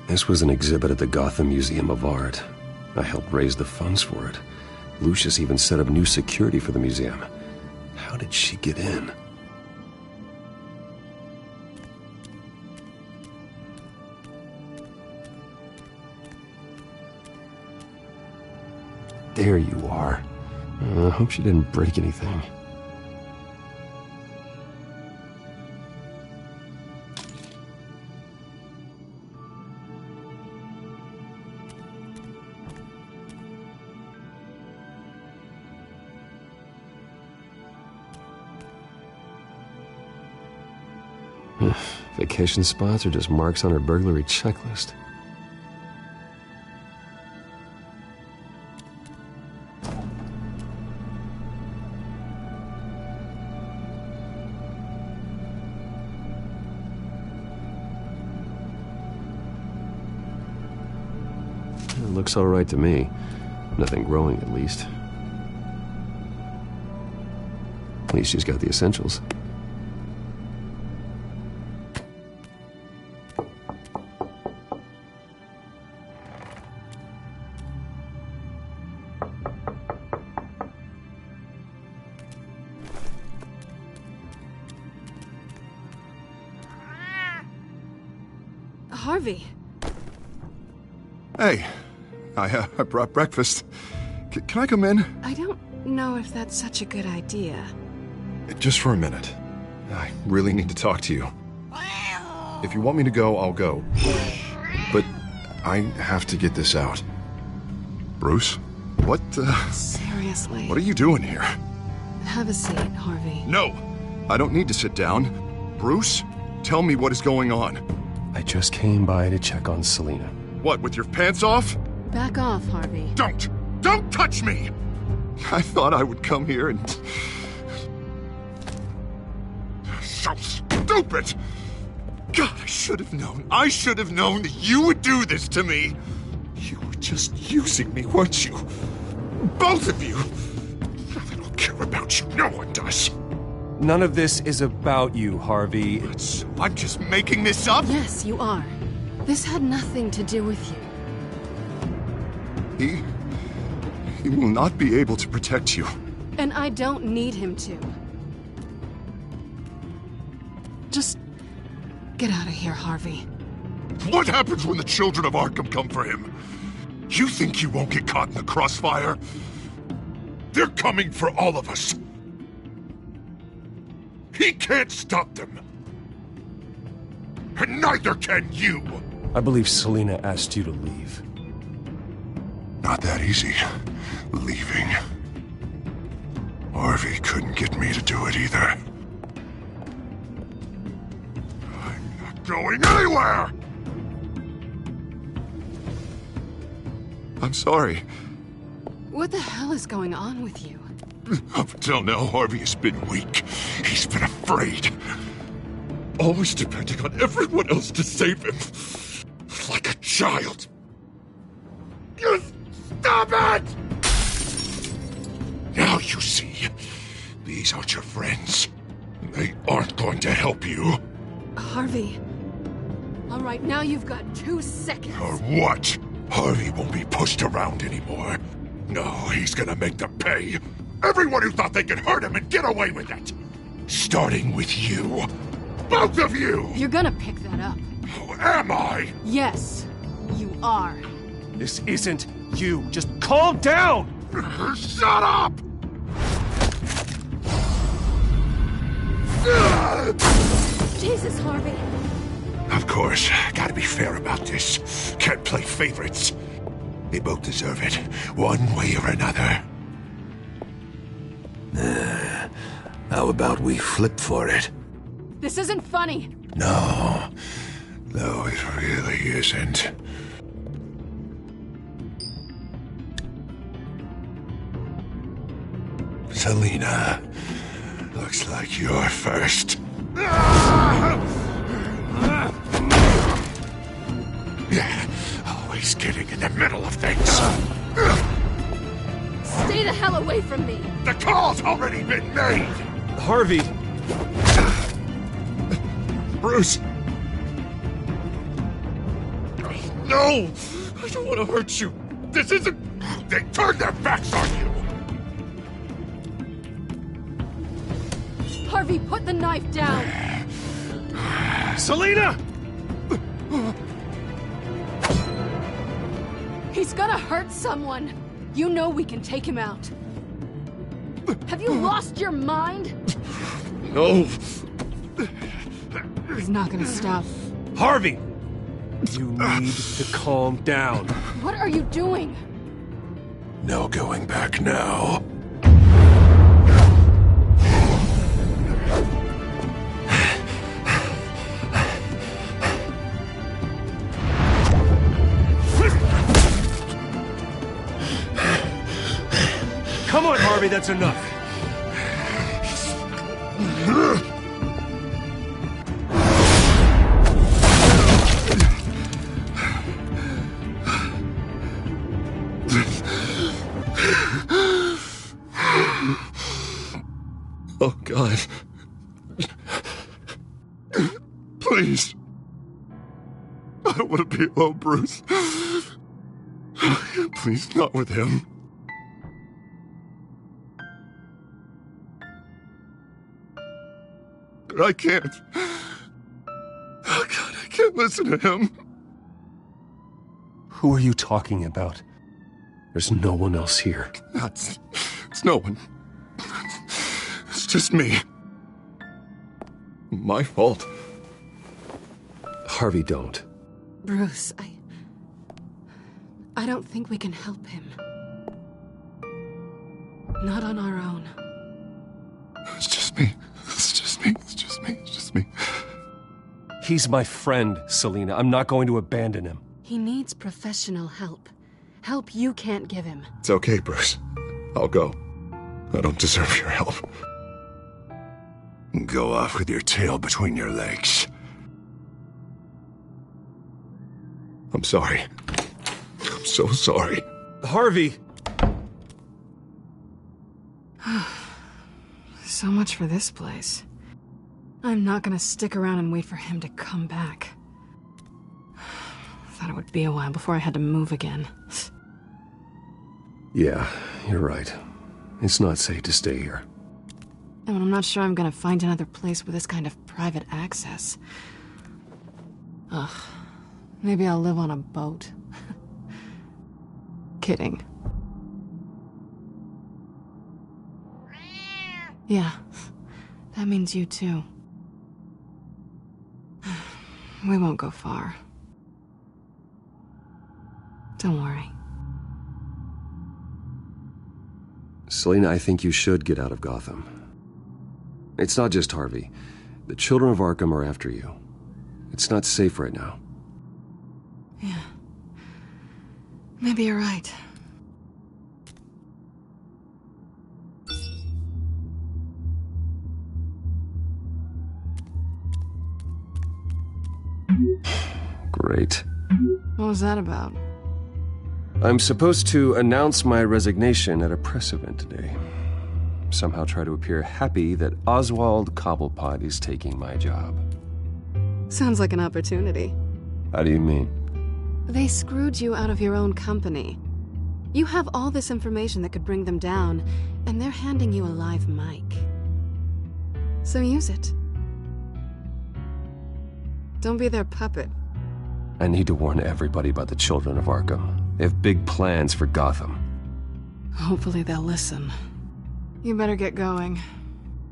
This was an exhibit at the Gotham Museum of Art. I helped raise the funds for it. Lucius even set up new security for the museum. How did she get in? There you are. I hope she didn't break anything. Vacation spots are just marks on her burglary checklist. It looks all right to me. Nothing growing, at least. At least she's got the essentials. Harvey. Hey, I brought breakfast. Can I come in? I don't know if that's such a good idea. Just for a minute. I really need to talk to you. If you want me to go, I'll go. But I have to get this out. Bruce? What Seriously. What are you doing here? Have a seat, Harvey. No! I don't need to sit down. Bruce, tell me what is going on. I just came by to check on Selina. What, with your pants off? Back off, Harvey. Don't! Don't touch me! I thought I would come here and... So stupid! God, I should have known. I should have known that you would do this to me. You were just using me, weren't you? Both of you! I don't care about you. No one does. None of this is about you, Harvey. So I'm just making this up? Yes, you are. This had nothing to do with you. He will not be able to protect you. And I don't need him to. Just get out of here, Harvey. What happens when the children of Arkham come for him? You think you won't get caught in the crossfire? They're coming for all of us. He can't stop them. And neither can you. I believe Selina asked you to leave. Not that easy. Leaving. Harvey couldn't get me to do it either. I'm not going anywhere! I'm sorry. What the hell is going on with you? Up until now, Harvey has been weak. He's been afraid. Always depending on everyone else to save him. Like a child. You stop it! Now you see. These aren't your friends. They aren't going to help you. Harvey. All right, now you've got 2 seconds. Or what? Harvey won't be pushed around anymore. No, he's gonna make them pay. Everyone who thought they could hurt him and get away with it. Starting with you. Both of you! You're gonna pick that up. Who am I? Yes, you are. This isn't you. Just calm down! Shut up! Jesus, Harvey. Of course, gotta be fair about this. Can't play favorites. They both deserve it, one way or another. How about we flip for it? This isn't funny. No, it really isn't. Selina, looks like you're first. Yeah, always getting in the middle of things. Stay the hell away from me. The call's already been made. Harvey. Bruce. No, I don't want to hurt you. This isn't... They turned their backs on you. Harvey, put the knife down. Selina! He's gonna hurt someone. You know we can take him out. Have you lost your mind? No. He's not gonna stop. Harvey! You need to calm down. What are you doing? No going back now. Come on, Harvey, that's enough. Oh, God. Please. I don't want to be alone, Bruce. Please, not with him. I can't. Oh, God, I can't listen to him. Who are you talking about? There's no one else here. It's no one. It's just me. My fault. Harvey, don't. Bruce, I don't think we can help him. Not on our own. It's just me. It's just me. It's just me. It's just me. He's my friend, Selina. I'm not going to abandon him. He needs professional help. Help you can't give him. It's okay, Bruce. I'll go. I don't deserve your help. Go off with your tail between your legs. I'm sorry. I'm so sorry. Harvey! So much for this place. I'm not gonna stick around and wait for him to come back. Thought it would be a while before I had to move again. Yeah, you're right. It's not safe to stay here. And I'm not sure I'm gonna find another place with this kind of private access. Ugh. Maybe I'll live on a boat. Kidding. Yeah, that means you too. We won't go far. Don't worry. Selina, I think you should get out of Gotham. It's not just Harvey. The children of Arkham are after you. It's not safe right now. Yeah. Maybe you're right. Great. What was that about? I'm supposed to announce my resignation at a press event today. Somehow try to appear happy that Oswald Cobblepot is taking my job. Sounds like an opportunity. How do you mean? They screwed you out of your own company. You have all this information that could bring them down, and they're handing you a live mic. So use it. Don't be their puppet. I need to warn everybody about the children of Arkham. They have big plans for Gotham. Hopefully they'll listen. You better get going.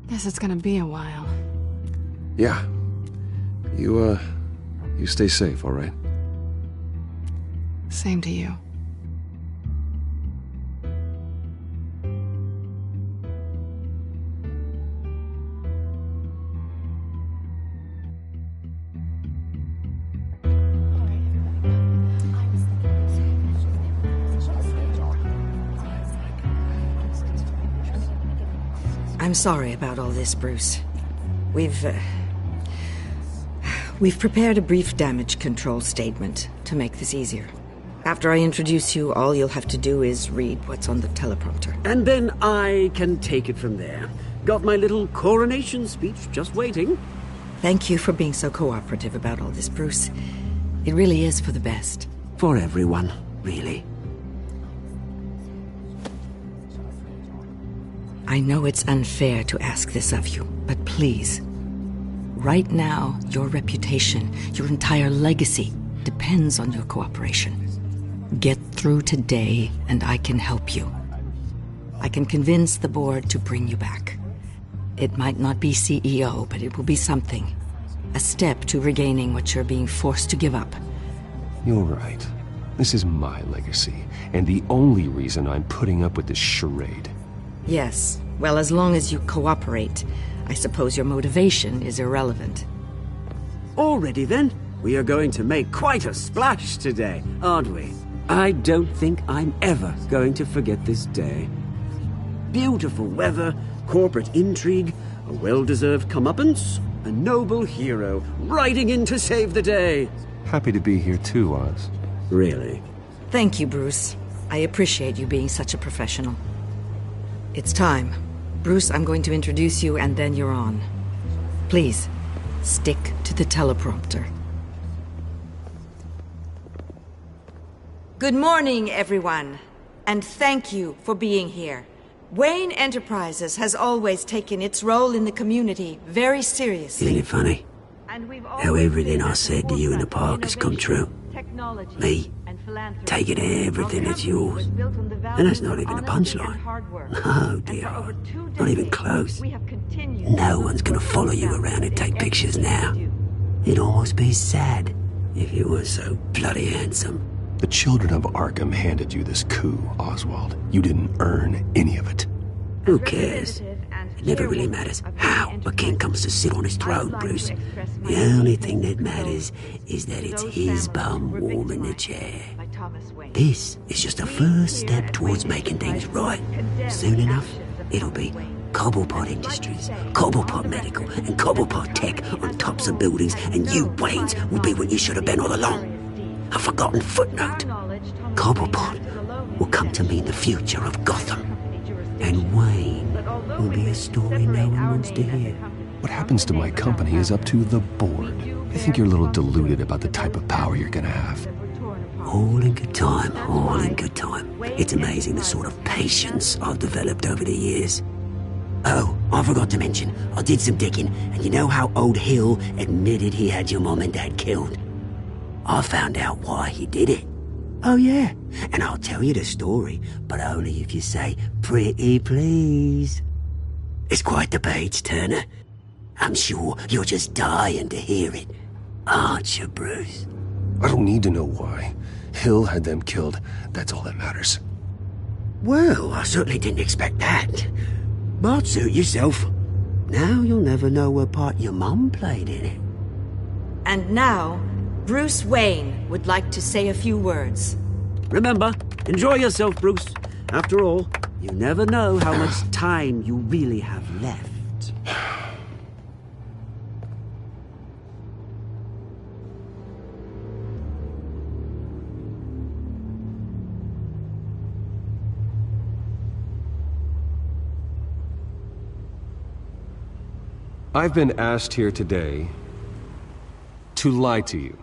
Guess it's gonna be a while. Yeah. You stay safe, all right? Same to you. I'm sorry about all this, Bruce. We've prepared a brief damage control statement to make this easier. After I introduce you, all you'll have to do is read what's on the teleprompter. And then I can take it from there. Got my little coronation speech just waiting. Thank you for being so cooperative about all this, Bruce. It really is for the best. For everyone, really. I know it's unfair to ask this of you, but please. Right now, your reputation, your entire legacy, depends on your cooperation. Get through today, and I can help you. I can convince the board to bring you back. It might not be CEO, but it will be something. A step to regaining what you're being forced to give up. You're right. This is my legacy, and the only reason I'm putting up with this charade. Yes. Well, as long as you cooperate, I suppose your motivation is irrelevant. Already then, we are going to make quite a splash today, aren't we? I don't think I'm ever going to forget this day. Beautiful weather, corporate intrigue, a well-deserved comeuppance, a noble hero riding in to save the day. Happy to be here too, Oz. Really? Thank you, Bruce. I appreciate you being such a professional. It's time. Bruce, I'm going to introduce you and then you're on. Please, stick to the teleprompter. Good morning, everyone, and thank you for being here. Wayne Enterprises has always taken its role in the community very seriously. Isn't it funny? How everything I said to you in the park has come true. Me, taking everything that's yours. And that's not even a punchline. No, dear. Not even close. No one's gonna follow you around and take pictures now. It'd almost be sad if you were so bloody handsome. The children of Arkham handed you this coup, Oswald. You didn't earn any of it. Who cares? It never really matters how a king comes to sit on his throne, Bruce. The only thing that matters is that it's his bum warm in the chair. This is just a first step towards making things right. Soon enough, it'll be Cobblepot Industries, Cobblepot Medical, and Cobblepot Tech on tops of buildings, and you, Waynes, will be what you should have been all along. A forgotten footnote. Cobblepot will come to mean the future of Gotham. And Wayne will be a story no one wants to hear. What happens to my company is up to the board. I think you're a little deluded about the type of power you're gonna have. All in good time, all in good time. It's amazing the sort of patience I've developed over the years. Oh, I forgot to mention, I did some digging, and you know how old Hill admitted he had your mom and dad killed? I found out why he did it. Oh yeah, and I'll tell you the story, but only if you say, pretty please. It's quite the page turner. I'm sure you're just dying to hear it, aren't you, Bruce? I don't need to know why. Hill had them killed. That's all that matters. Well, I certainly didn't expect that. But suit yourself. Now you'll never know what part your mum played in it. And now, Bruce Wayne would like to say a few words. Remember, enjoy yourself, Bruce. After all, you never know how much time you really have left. I've been asked here today to lie to you,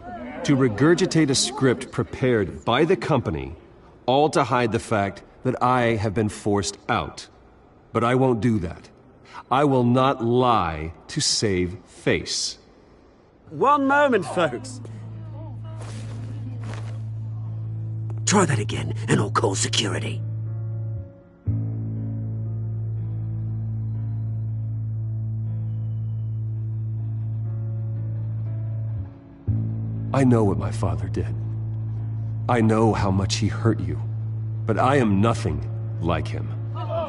to regurgitate a script prepared by the company, all to hide the fact that I have been forced out. But I won't do that. I will not lie to save face. One moment, folks. Try that again, and I'll call security. I know what my father did. I know how much he hurt you. But I am nothing like him.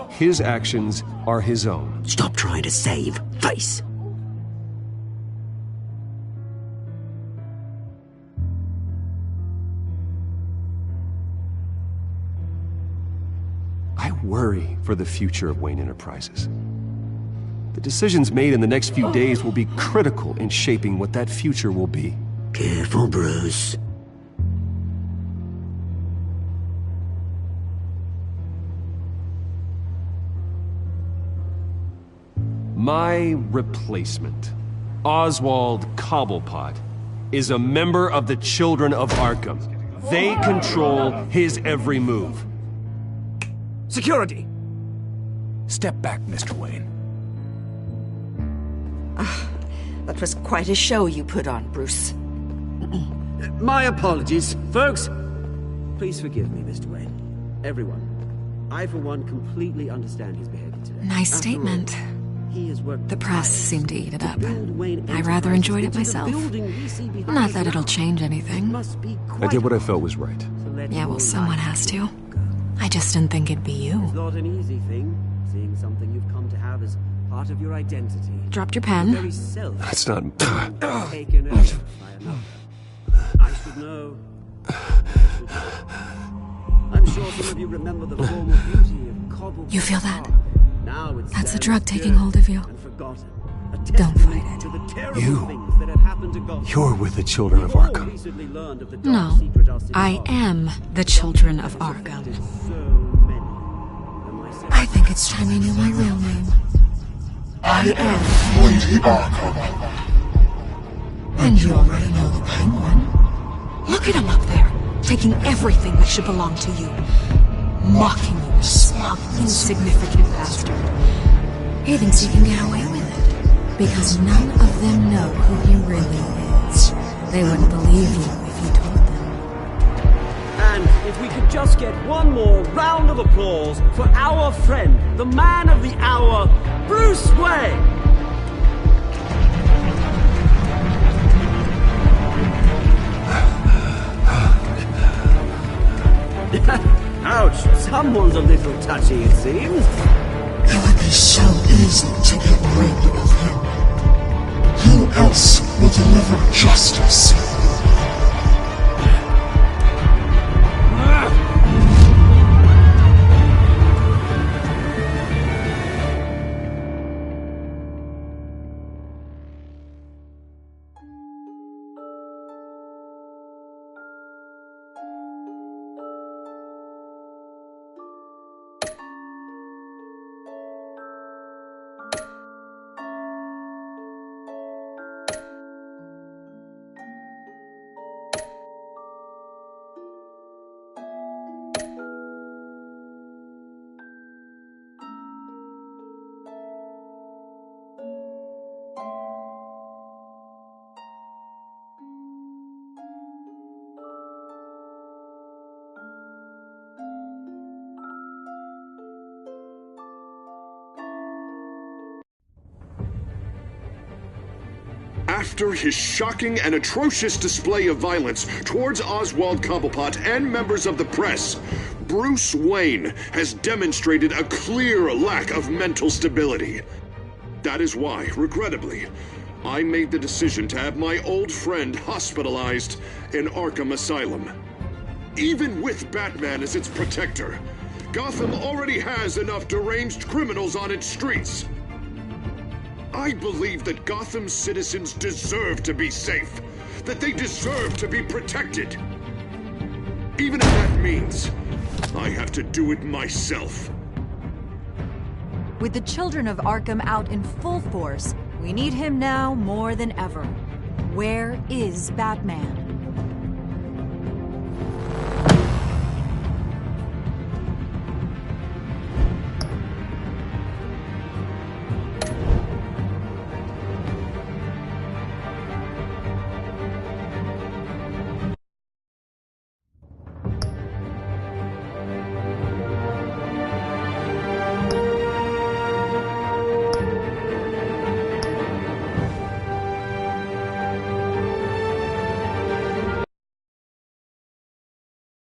His actions are his own. Stop trying to save face. I worry for the future of Wayne Enterprises. The decisions made in the next few days will be critical in shaping what that future will be. Careful, Bruce. My replacement, Oswald Cobblepot, is a member of the Children of Arkham. They control his every move. Security! Step back, Mr. Wayne. That was quite a show you put on, Bruce. My apologies, folks. Please forgive me, Mr. Wayne. Everyone. I, for one, completely understand his behavior today. Nice statement. The press seemed to eat it up. I rather enjoyed it myself. Not that it'll change anything. I did what I felt was right. Yeah, well, someone has to. I just didn't think it'd be you. It's not an easy thing, seeing something you've come to have as part of your identity. Dropped your pen. That's not... Taken over by another. I should know. I'm sure some of you remember the former beauty of cobble. You feel that? Now it's That's a drug taking hold of you. Don't fight it. You're with the Children of Arkham. No, I am the Children of Arkham. I think it's time you knew my real name. I am Lady Arkham. And you already know the Penguin. Look at him up there, taking everything that should belong to you. Mocking you, smug, insignificant bastard. He thinks he can get away with it, because none of them know who he really is. They wouldn't believe you if you told them. And if we could just get one more round of applause for our friend, the man of the hour, Bruce Wayne! Ouch, someone's a little touchy, it seems. It would be so easy to get rid of him. Who else will deliver justice? After his shocking and atrocious display of violence towards Oswald Cobblepot and members of the press, Bruce Wayne has demonstrated a clear lack of mental stability. That is why, regrettably, I made the decision to have my old friend hospitalized in Arkham Asylum. Even with Batman as its protector, Gotham already has enough deranged criminals on its streets. I believe that Gotham's citizens deserve to be safe, that they deserve to be protected. Even if that means I have to do it myself. With the Children of Arkham out in full force, we need him now more than ever. Where is Batman?